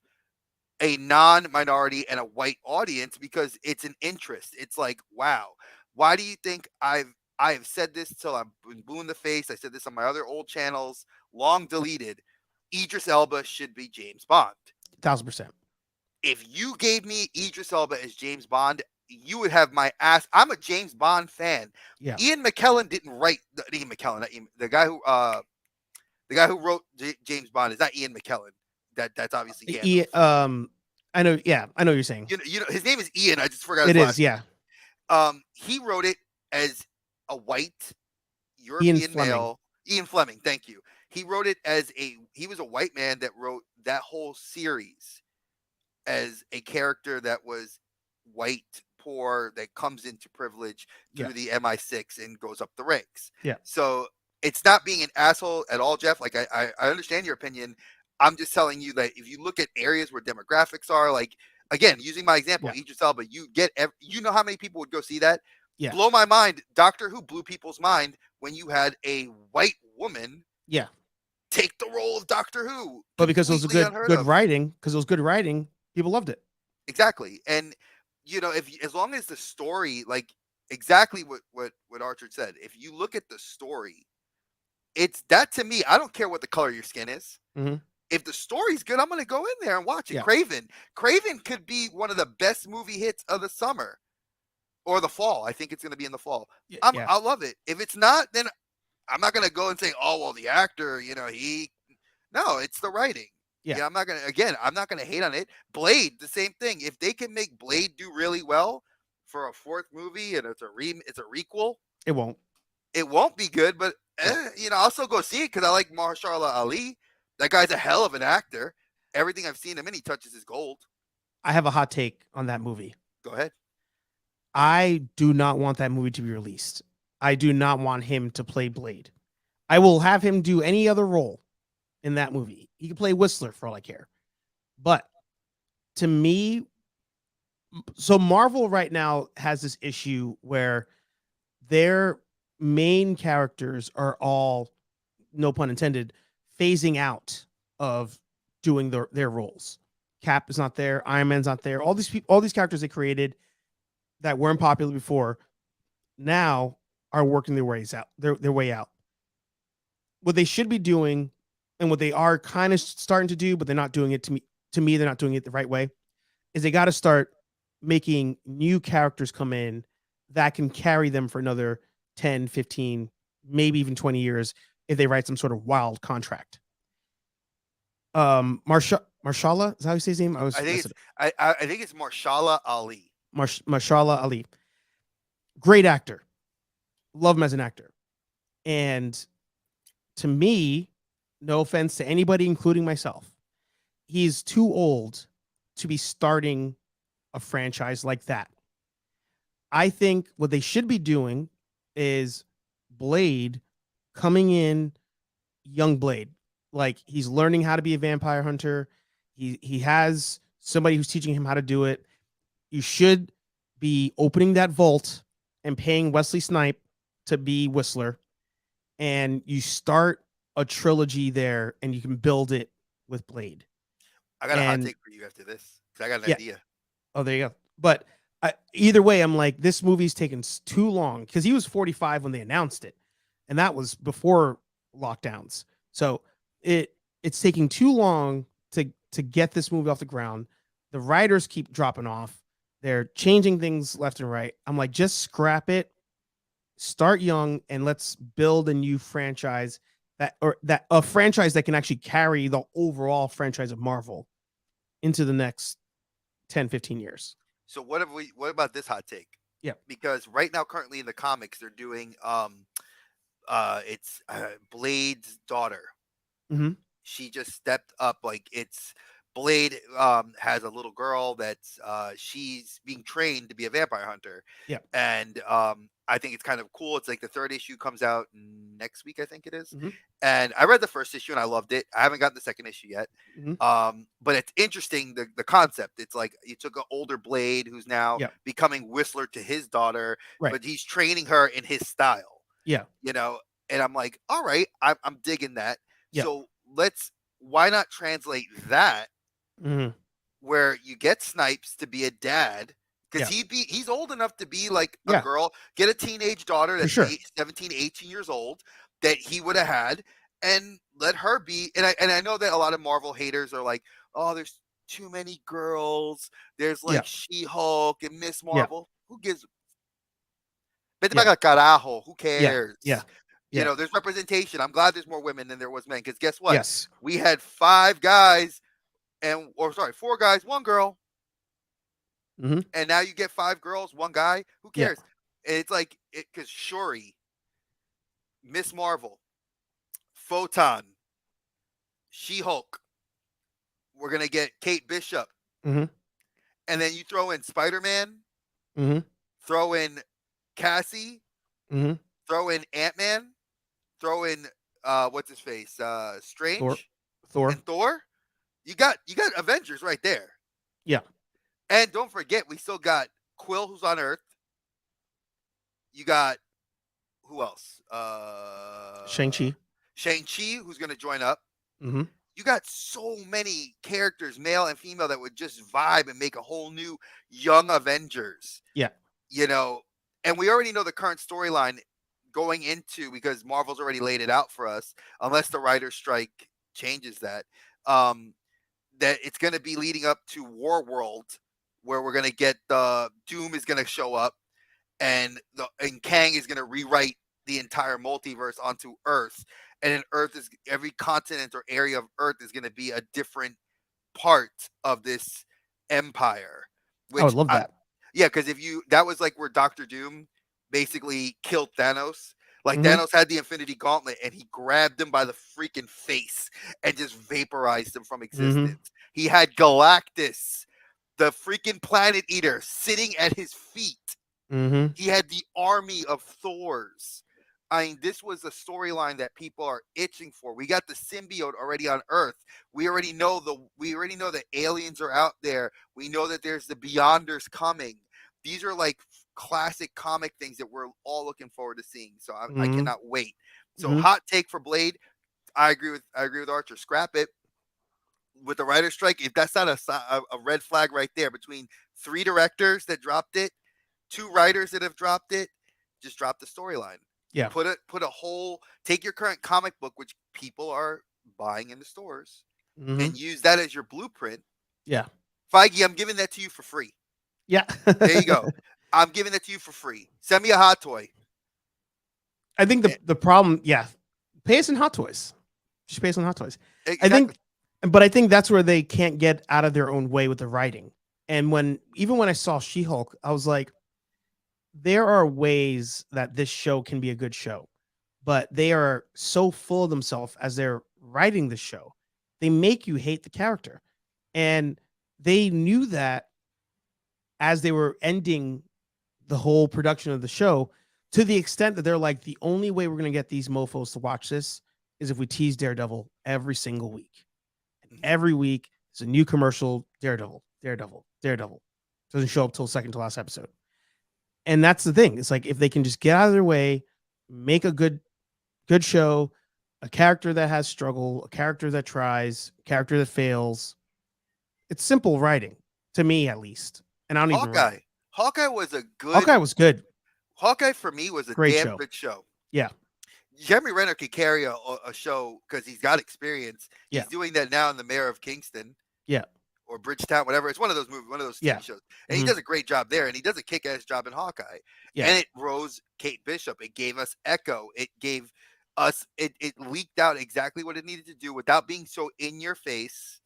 [SPEAKER 1] a non-minority and a white audience, because it's an interest. It's like, wow, why do you think I have said this till I'm blue in the face? I said this on my other old channels, long deleted. Idris Elba should be James Bond.
[SPEAKER 2] 1,000%.
[SPEAKER 1] If you gave me Idris Elba as James Bond, you would have my ass. I'm a James Bond fan.
[SPEAKER 2] Yeah.
[SPEAKER 1] Ian McKellen didn't write Ian McKellen. The guy who wrote James Bond is not Ian McKellen. That's obviously Gandalf.
[SPEAKER 2] I know. Yeah, I know what you're saying.
[SPEAKER 1] His name is Ian. I just forgot.
[SPEAKER 2] It is. Yeah.
[SPEAKER 1] He wrote it as a white European male. Ian Fleming. Thank you. He wrote it as he was a white man that wrote that whole series as a character that was white, poor, that comes into privilege through the MI6 and goes up the ranks.
[SPEAKER 2] Yeah.
[SPEAKER 1] So it's not being an asshole at all, Jeff. Like, I understand your opinion. I'm just telling you that if you look at areas where demographics are, like, again, using my example, Idris Elba, you know how many people would go see that?
[SPEAKER 2] Yeah.
[SPEAKER 1] Blow my mind. Doctor Who blew people's mind when you had a white woman take the role of Doctor Who.
[SPEAKER 2] But because it was good writing, people loved it.
[SPEAKER 1] Exactly. And as long as the story, like exactly what Archer said, if you look at the story, it's that, to me, I don't care what the color of your skin is.
[SPEAKER 2] Mm-hmm.
[SPEAKER 1] If the story's good, I'm going to go in there and watch it. Craven could be one of the best movie hits of the summer or the fall. I think it's going to be in the fall. I'll love it. If it's not, then I'm not going to go and say, oh, well, the actor, no, it's the writing. Yeah, I'm not going to hate on it. Blade, the same thing. If they can make Blade do really well for a fourth movie and it's a requel,
[SPEAKER 2] it
[SPEAKER 1] won't be good, but I'll still go see it because I like Mahershala Ali. That guy's a hell of an actor. Everything I've seen him in, he touches his gold.
[SPEAKER 2] I have a hot take on that movie.
[SPEAKER 1] Go ahead.
[SPEAKER 2] I do not want that movie to be released. I do not want him to play Blade. I will have him do any other role in that movie. He can play Whistler for all I care. But to me, so Marvel right now has this issue where their main characters are all, no pun intended, phasing out of doing their roles. Cap is not there. Iron Man's not there. All these characters they created that weren't popular before now are working their ways out. Their way out. What they should be doing, and what they are kind of starting to do, but they're not doing it to me, they're not doing it the right way, is they got to start making new characters come in that can carry them for another 10, 15, maybe even 20 years if they write some sort of wild contract. Marshala, is that how you say his name?
[SPEAKER 1] I think it's Marshala Ali.
[SPEAKER 2] Marshala Ali. Great actor. Love him as an actor. And to me, no offense to anybody, including myself, he's too old to be starting a franchise like that. I think what they should be doing is Blade coming in young Blade. Like he's learning how to be a vampire hunter. He has somebody who's teaching him how to do it. You should be opening that vault and paying Wesley Snipe to be Whistler, and you start a trilogy there, and you can build it with Blade.
[SPEAKER 1] I got a hot
[SPEAKER 2] And
[SPEAKER 1] take for you after this. 'Cause I got an
[SPEAKER 2] yeah,
[SPEAKER 1] idea.
[SPEAKER 2] oh, there you go. But either way, I'm like, this movie's taken too long because he was 45 when they announced it, and that was before lockdowns. So it's taking too long to get this movie off the ground. The writers keep dropping off. They're changing things left and right. I'm like, just scrap it. Start young and let's build a new franchise that a franchise that can actually carry the overall franchise of Marvel into the next 10, 15 years.
[SPEAKER 1] So what about this hot take?
[SPEAKER 2] Yeah.
[SPEAKER 1] Because right now, currently in the comics, they're doing it's Blade's daughter.
[SPEAKER 2] Mm-hmm.
[SPEAKER 1] She just stepped up. Like it's Blade has a little girl that's she's being trained to be a vampire hunter.
[SPEAKER 2] Yeah.
[SPEAKER 1] And I think it's kind of cool. It's like the third issue comes out next week, I think it is.
[SPEAKER 2] Mm-hmm.
[SPEAKER 1] And I read the first issue and I loved it. I haven't gotten the second issue yet.
[SPEAKER 2] Mm-hmm.
[SPEAKER 1] But it's interesting the concept. It's like you took an older Blade who's now
[SPEAKER 2] Yeah.
[SPEAKER 1] becoming Whistler to his daughter,
[SPEAKER 2] Right.
[SPEAKER 1] but he's training her in his style.
[SPEAKER 2] Yeah.
[SPEAKER 1] You know, and I'm like, all right, I'm digging that.
[SPEAKER 2] Yeah.
[SPEAKER 1] So why not translate that
[SPEAKER 2] Mm-hmm.
[SPEAKER 1] where you get Snipes to be a dad because
[SPEAKER 2] Yeah.
[SPEAKER 1] he's old enough to be like a
[SPEAKER 2] Yeah.
[SPEAKER 1] girl, get a teenage daughter that's
[SPEAKER 2] sure.
[SPEAKER 1] 17, 18 years old that he would have had, and let her be. And I know that a lot of Marvel haters are like, oh, there's too many girls. There's like
[SPEAKER 2] Yeah.
[SPEAKER 1] She-Hulk and Miss
[SPEAKER 2] Yeah.
[SPEAKER 1] Marvel. Who gives? Vete
[SPEAKER 2] Yeah.
[SPEAKER 1] para carajo. Who
[SPEAKER 2] Yeah.
[SPEAKER 1] cares?
[SPEAKER 2] Yeah.
[SPEAKER 1] You
[SPEAKER 2] Yeah.
[SPEAKER 1] know, there's representation. I'm glad there's more women than there was men. Because guess what?
[SPEAKER 2] Yes.
[SPEAKER 1] We had 5 guys four guys, 1 girl.
[SPEAKER 2] Mm-hmm.
[SPEAKER 1] And now you get 5 girls, 1 guy. Who
[SPEAKER 2] Yeah.
[SPEAKER 1] cares? And it's like because Shuri, Miss Marvel, Photon, She-Hulk. We're gonna get Kate Bishop,
[SPEAKER 2] Mm-hmm.
[SPEAKER 1] and then you throw in Spider-Man,
[SPEAKER 2] Mm-hmm.
[SPEAKER 1] throw in Cassie,
[SPEAKER 2] Mm-hmm.
[SPEAKER 1] throw in Ant-Man, throw in what's his face, Strange,
[SPEAKER 2] Thor.
[SPEAKER 1] and Thor. You got Avengers right there.
[SPEAKER 2] Yeah.
[SPEAKER 1] And don't forget, we still got Quill, who's on Earth. You got who else?
[SPEAKER 2] Shang-Chi.
[SPEAKER 1] Shang-Chi, who's going to join up.
[SPEAKER 2] Mm-hmm.
[SPEAKER 1] You got so many characters, male and female, that would just vibe and make a whole new young Avengers.
[SPEAKER 2] Yeah.
[SPEAKER 1] You know, and we already know the current storyline going into, because Marvel's already laid it out for us, unless the writer's strike changes that, that it's going to be leading up to War World, where we're going to get Doom is going to show up, and Kang is going to rewrite the entire multiverse onto Earth, and in Earth is every continent or area of Earth is going to be a different part of this empire.
[SPEAKER 2] I would love that.
[SPEAKER 1] Yeah, because that was like where Doctor Doom basically killed Thanos. Like
[SPEAKER 2] Mhm.
[SPEAKER 1] Thanos had the Infinity Gauntlet and he grabbed him by the freaking face and just vaporized him from existence. He had Galactus, the freaking planet eater, sitting at his feet.
[SPEAKER 2] Mm-hmm.
[SPEAKER 1] He had the army of Thors. I mean, this was a storyline that people are itching for. We got the symbiote already on Earth. We already know that aliens are out there. We know that there's the Beyonders coming. These are like classic comic things that we're all looking forward to seeing. So I cannot wait. So hot take for Blade. I agree with Archer. Scrap it. With the writer's strike, if that's not a red flag right there, between 3 directors that dropped it, 2 writers that have dropped it, just drop the storyline.
[SPEAKER 2] Yeah.
[SPEAKER 1] Put a whole, take your current comic book, which people are buying in the stores, and use that as your blueprint.
[SPEAKER 2] Yeah.
[SPEAKER 1] Feige, I'm giving that to you for free.
[SPEAKER 2] Yeah.
[SPEAKER 1] There you go. I'm giving that to you for free. Send me a hot toy.
[SPEAKER 2] I think the problem, pay us in Hot Toys. Just pay us in Hot Toys.
[SPEAKER 1] Exactly.
[SPEAKER 2] I think that's where they can't get out of their own way with the writing. And even when I saw She-Hulk, I was like, there are ways that this show can be a good show, but they are so full of themselves as they're writing the show. They make you hate the character. And they knew that as they were ending the whole production of the show, to the extent that they're like, the only way we're going to get these mofos to watch this is if we tease Daredevil every single week. And
[SPEAKER 1] Mhm.
[SPEAKER 2] every week is a new commercial. Daredevil. Doesn't show up till second to last episode. And that's the thing. It's like if they can just get out of their way, make a good show, a character that has struggle, a character that tries, a character that fails. It's simple writing to me, at least. And I don't even write.
[SPEAKER 1] Hawkeye. Hawkeye was a good.
[SPEAKER 2] Hawkeye was good.
[SPEAKER 1] Hawkeye for me was a
[SPEAKER 2] Great
[SPEAKER 1] damn
[SPEAKER 2] show.
[SPEAKER 1] good show.
[SPEAKER 2] Yeah.
[SPEAKER 1] Jeremy Renner could carry a show because he's got experience.
[SPEAKER 2] Yeah.
[SPEAKER 1] He's doing that now in The Mayor of Kingston.
[SPEAKER 2] Yeah.
[SPEAKER 1] Or Bridgetown, whatever. It's one of those movies, one of those TV shows. And he does a great job there, and he does a kick-ass job in Hawkeye.
[SPEAKER 2] Yeah.
[SPEAKER 1] And it rose Kate Bishop. It gave us Echo. It gave us it leaked out exactly what it needed to do without being so in your face.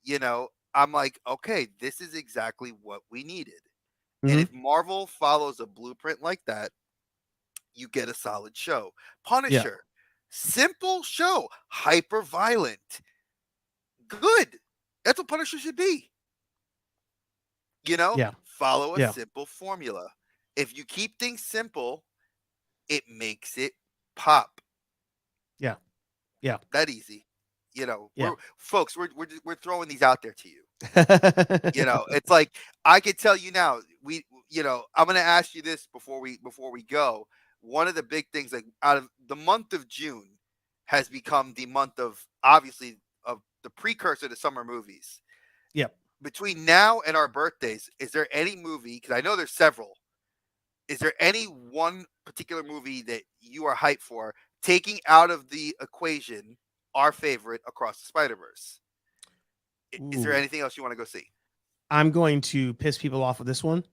[SPEAKER 1] You know, I'm like, okay, this is exactly what we needed. And if Marvel follows a blueprint like that, you get a solid show. Punisher, simple show, hyper violent, good. That's what Punisher should be. You know, follow a simple formula. If you keep things simple, it makes it pop.
[SPEAKER 2] Yeah. Yeah.
[SPEAKER 1] That easy. You know,
[SPEAKER 2] Yeah.
[SPEAKER 1] we're throwing these out there to you. You know, it's like I could tell you now. I'm going to ask you this before we go. One of the big things, like out of the month of June, has become the month of obviously of the precursor to summer movies.
[SPEAKER 2] Yep.
[SPEAKER 1] Between now and our birthdays, is there any movie? Because I know there's several. Is there any one particular movie that you are hyped for, taking out of the equation our favorite, Across the Spider-Verse? Is there anything else you want to go see?
[SPEAKER 2] I'm going to piss people off with this one,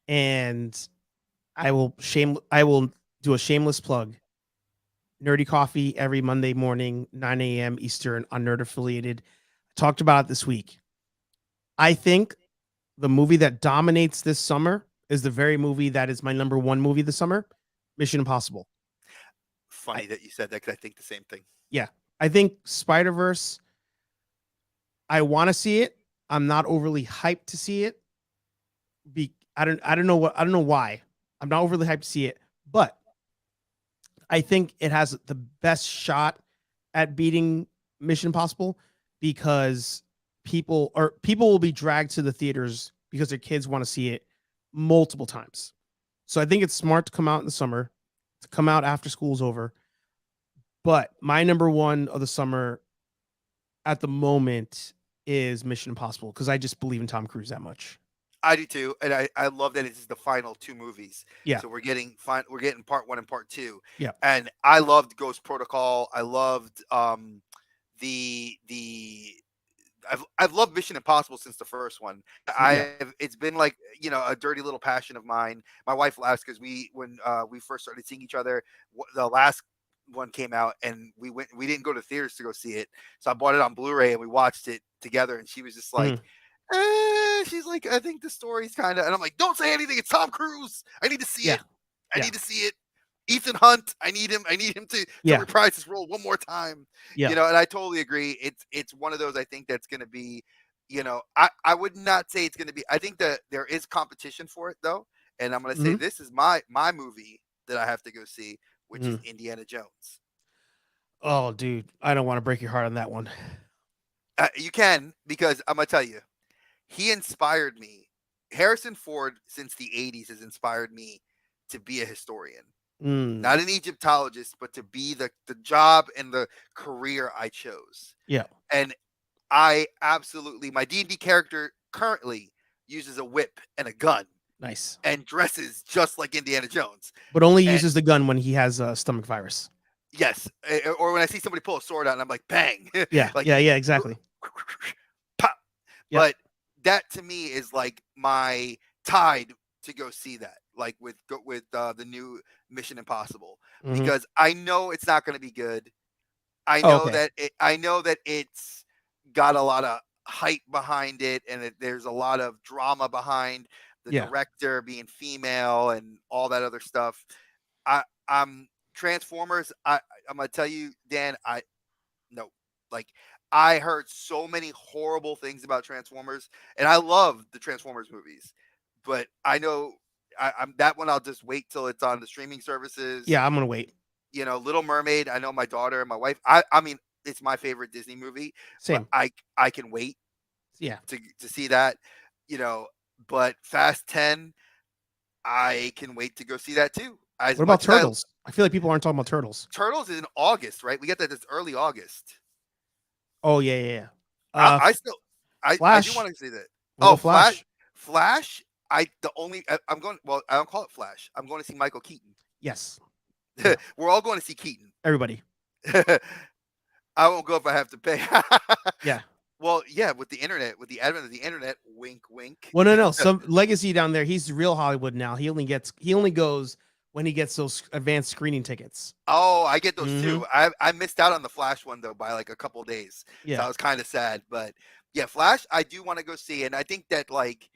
[SPEAKER 2] and I will do a shameless plug. Nerdy Coffee every Monday morning, 9 a.m. Eastern on Nerd Affiliated. Talked about it this week. I think the movie that dominates this summer is the very movie that is my number one movie this summer, Mission Impossible.
[SPEAKER 1] Funny that you said that because I think the same thing.
[SPEAKER 2] Yeah. I think Spider-Verse, I want to see it. I'm not overly hyped to see it. I don't know why. I'm not overly hyped to see it, but I think it has the best shot at beating Mission Impossible because people will be dragged to the theaters because their kids want to see it multiple times. So I think it's smart to come out in the summer, to come out after school's over. But my number one of the summer at the moment is Mission Impossible because I just believe in Tom Cruise that much.
[SPEAKER 1] I do too, and I love that it's the final two movies.
[SPEAKER 2] Yeah.
[SPEAKER 1] So we're getting part 1 and part 2.
[SPEAKER 2] Yeah.
[SPEAKER 1] And I loved Ghost Protocol. I loved I've loved Mission Impossible since the first one. It's been like, a dirty little passion of mine. My wife laughs because when we first started seeing each other, the last one came out and we didn't go to theaters to go see it. So I bought it on Blu-ray and we watched it together, and she was just like, she's like, I think the story's kind of, and I'm like, don't say anything. It's Tom Cruise. I need to see it. I need to see it. Ethan Hunt. I need him to reprise his role one more time.
[SPEAKER 2] Yeah.
[SPEAKER 1] And I totally agree. It's one of those, I think that's going to be, I would not say it's going to be, I think that there is competition for it though. And I'm going to say, this is my movie that I have to go see, which is Indiana Jones.
[SPEAKER 2] Oh, dude. I don't want to break your heart on that one.
[SPEAKER 1] You can, because I'm going to tell you, he inspired me. Harrison Ford, since the 80s, has inspired me to be a historian. Not an Egyptologist, but to be the job and the career I chose.
[SPEAKER 2] Yeah.
[SPEAKER 1] And I absolutely, my D&D character currently uses a whip and a gun.
[SPEAKER 2] Nice.
[SPEAKER 1] And dresses just like Indiana Jones.
[SPEAKER 2] But only uses the gun when he has a stomach virus.
[SPEAKER 1] Yes. Or when I see somebody pull a sword out and I'm like, bang.
[SPEAKER 2] Yeah.
[SPEAKER 1] Like,
[SPEAKER 2] yeah, exactly.
[SPEAKER 1] Pop.
[SPEAKER 2] Yep.
[SPEAKER 1] But that to me is like my tide to go see that, like with the new Mission Impossible, because I know it's not going to be good. I know that it's got a lot of hype behind it, and there's a lot of drama behind the director being female and all that other stuff. I'm Transformers. I'm gonna tell you, Dan. I heard so many horrible things about Transformers, and I love the Transformers movies, but I know I'm that one. I'll just wait till it's on the streaming services.
[SPEAKER 2] Yeah, I'm gonna wait.
[SPEAKER 1] You know, Little Mermaid. I know my daughter and my wife. I mean, it's my favorite Disney movie, but
[SPEAKER 2] Same.
[SPEAKER 1] I can wait
[SPEAKER 2] Yeah.
[SPEAKER 1] to see that. You know, but Fast 10, I can wait to go see that too. As
[SPEAKER 2] What about
[SPEAKER 1] much as I
[SPEAKER 2] Turtles? I feel like people aren't talking about Turtles.
[SPEAKER 1] Turtles is in August, right? We get that this early August.
[SPEAKER 2] Oh yeah, yeah, yeah.
[SPEAKER 1] I still I do
[SPEAKER 2] Flash.
[SPEAKER 1] want to see that.
[SPEAKER 2] What
[SPEAKER 1] Oh,
[SPEAKER 2] about Flash?
[SPEAKER 1] Flash. I'm going. Well, I don't call it Flash. I'm going to see Michael Keaton.
[SPEAKER 2] Yes. Yeah.
[SPEAKER 1] We're all going to see Keaton.
[SPEAKER 2] Everybody.
[SPEAKER 1] I won't go if I have to pay.
[SPEAKER 2] Yeah.
[SPEAKER 1] Well, yeah, with the internet, with the advent of the internet, wink, wink.
[SPEAKER 2] Well, no. Some Legacy down there. He's real Hollywood now. He only goes when he gets those advanced screening tickets.
[SPEAKER 1] Oh, I get those too.
[SPEAKER 2] Mhm.
[SPEAKER 1] I missed out on the Flash one though by like a couple days. So
[SPEAKER 2] Yeah.
[SPEAKER 1] I was kind of sad. But yeah, Flash, I do want to go see, and I think that like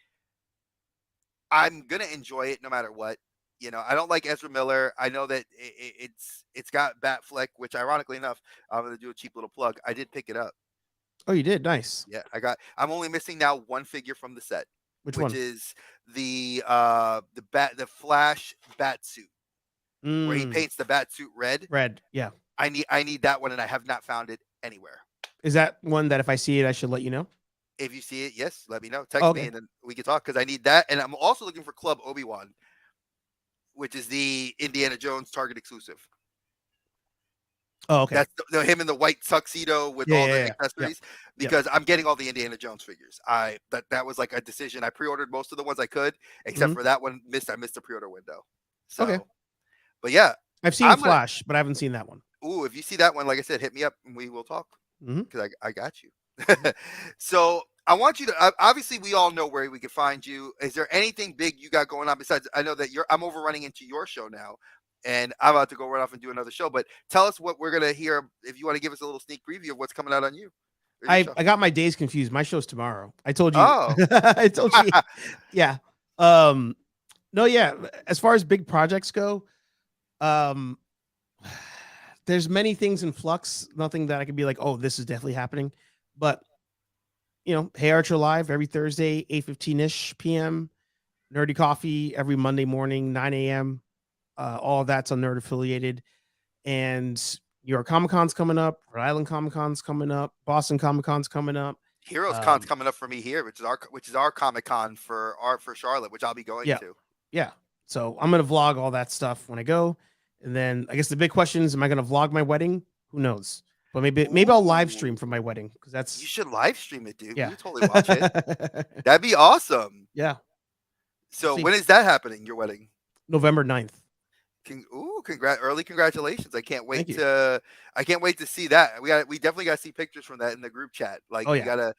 [SPEAKER 1] I'm gonna enjoy it no matter what. You know, I don't like Ezra Miller. I know that it's got Batfleck, which ironically enough, I'm gonna do a cheap little plug. I did pick it up.
[SPEAKER 2] Oh, you did. Nice.
[SPEAKER 1] Yeah, I'm only missing now one figure from the set,
[SPEAKER 2] Which
[SPEAKER 1] which
[SPEAKER 2] one?
[SPEAKER 1] is the Flash bat suit where he
[SPEAKER 2] Mm,
[SPEAKER 1] paints the bat suit red.
[SPEAKER 2] red. Yeah.
[SPEAKER 1] I need that one, and I have not found it anywhere.
[SPEAKER 2] Is that one that if I see it, I should let you know?
[SPEAKER 1] If you see it, yes, let me know. Text me,
[SPEAKER 2] Okay.
[SPEAKER 1] and then we can talk because I need that. And I'm also looking for Club Obi-Wan, which is the Indiana Jones Target exclusive.
[SPEAKER 2] Oh, okay.
[SPEAKER 1] That's him in the white tuxedo with all the accessories. Because I'm getting all the Indiana Jones figures. That was like a decision. I pre-ordered most of the ones I could, except for that one. I missed the pre-order window. So,
[SPEAKER 2] Okay.
[SPEAKER 1] But yeah,
[SPEAKER 2] I've seen Flash, but I haven't seen that one.
[SPEAKER 1] Ooh, if you see that one, like I said, hit me up and we will talk because I got you.
[SPEAKER 2] Mhm.
[SPEAKER 1] So I want you to. Obviously, we all know where we can find you. Is there anything big you got going on besides? I know that I'm overrunning into your show now, and I'm about to go run off and do another show. But tell us what we're gonna hear. If you want to give us a little sneak preview of what's coming out on you.
[SPEAKER 2] I got my days confused. My show's tomorrow. I told you.
[SPEAKER 1] Oh,
[SPEAKER 2] I told you. Yeah. No, yeah. As far as big projects go, there's many things in flux. Nothing that I could be like, oh, this is definitely happening. But you know, Hey Archer Live every Thursday, 8:15ish p.m. Nerdy Coffee every Monday morning, 9 a.m. All of that's on Nerd Affiliated. And New York Comic Con's coming up, Rhode Island Comic Con's coming up, Boston Comic Con's coming up.
[SPEAKER 1] Heroes Con's coming up for me here, which is our Comic Con for Charlotte, which I'll be going to.
[SPEAKER 2] Yeah. So I'm gonna vlog all that stuff when I go. And then I guess the big question is, am I gonna vlog my wedding? Who knows? But maybe I'll live stream for my wedding because that's
[SPEAKER 1] you should live stream it, dude.
[SPEAKER 2] Yeah.
[SPEAKER 1] You totally watch it. That'd be awesome.
[SPEAKER 2] Yeah.
[SPEAKER 1] So when is that happening? Your wedding?
[SPEAKER 2] November 9th.
[SPEAKER 1] Early congratulations. I can't wait to see that. We definitely gotta see pictures from that in the group chat. Like we gotta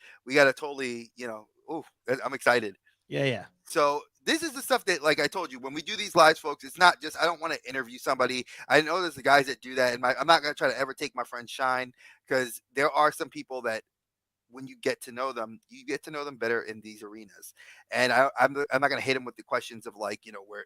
[SPEAKER 1] totally, I'm excited.
[SPEAKER 2] Yeah.
[SPEAKER 1] So this is the stuff that, like I told you, when we do these lives, folks, it's not just I don't want to interview somebody. I know there's the guys that do that, and I'm not gonna try to ever take my friend shine because there are some people that when you get to know them, you get to know them better in these arenas. And I'm not going to hit them with the questions of like,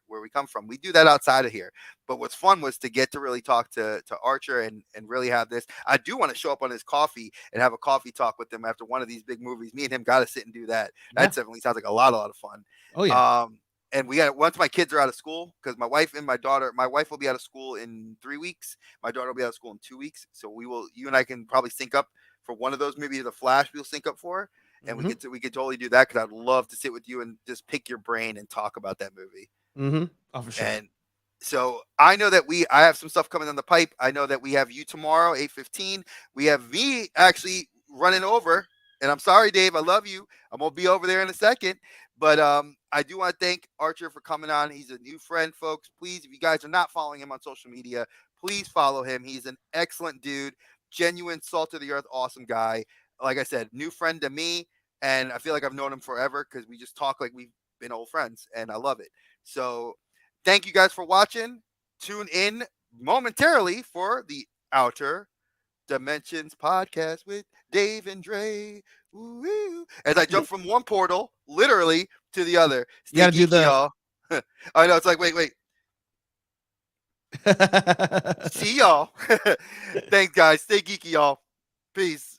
[SPEAKER 1] where we come from. We do that outside of here. But what's fun was to get to really talk to Archer and really have this. I do want to show up on his coffee and have a coffee talk with him after one of these big movies. Me and him got to sit and do that. That definitely sounds like a lot of fun.
[SPEAKER 2] Oh, yeah.
[SPEAKER 1] And we got once my kids are out of school, because my wife will be out of school in 3 weeks. My daughter will be out of school in 2 weeks. So you and I can probably sync up for one of those, maybe the Flash we'll sync up for, and we could totally do that because I'd love to sit with you and just pick your brain and talk about that movie.
[SPEAKER 2] Oh, for sure.
[SPEAKER 1] And so I know that I have some stuff coming on the pipe. I know that we have you tomorrow, 8:15. We have me actually running over, and I'm sorry, Dave. I love you. I'm gonna be over there in a second, but I do want to thank Archer for coming on. He's a new friend, folks. Please, if you guys are not following him on social media, please follow him. He's an excellent dude. Genuine, salt of the earth, awesome guy. Like I said, new friend to me, and I feel like I've known him forever because we just talk like we've been old friends, and I love it. So thank you guys for watching. Tune in momentarily for the Outer Dimensions podcast with Dave and Dre. Woo-woo. As I jump from one portal, literally, to the other.
[SPEAKER 2] You gotta do the...
[SPEAKER 1] y'all. I know, it's like, wait. See y'all. Thanks, guys. Stay geeky, y'all. Peace.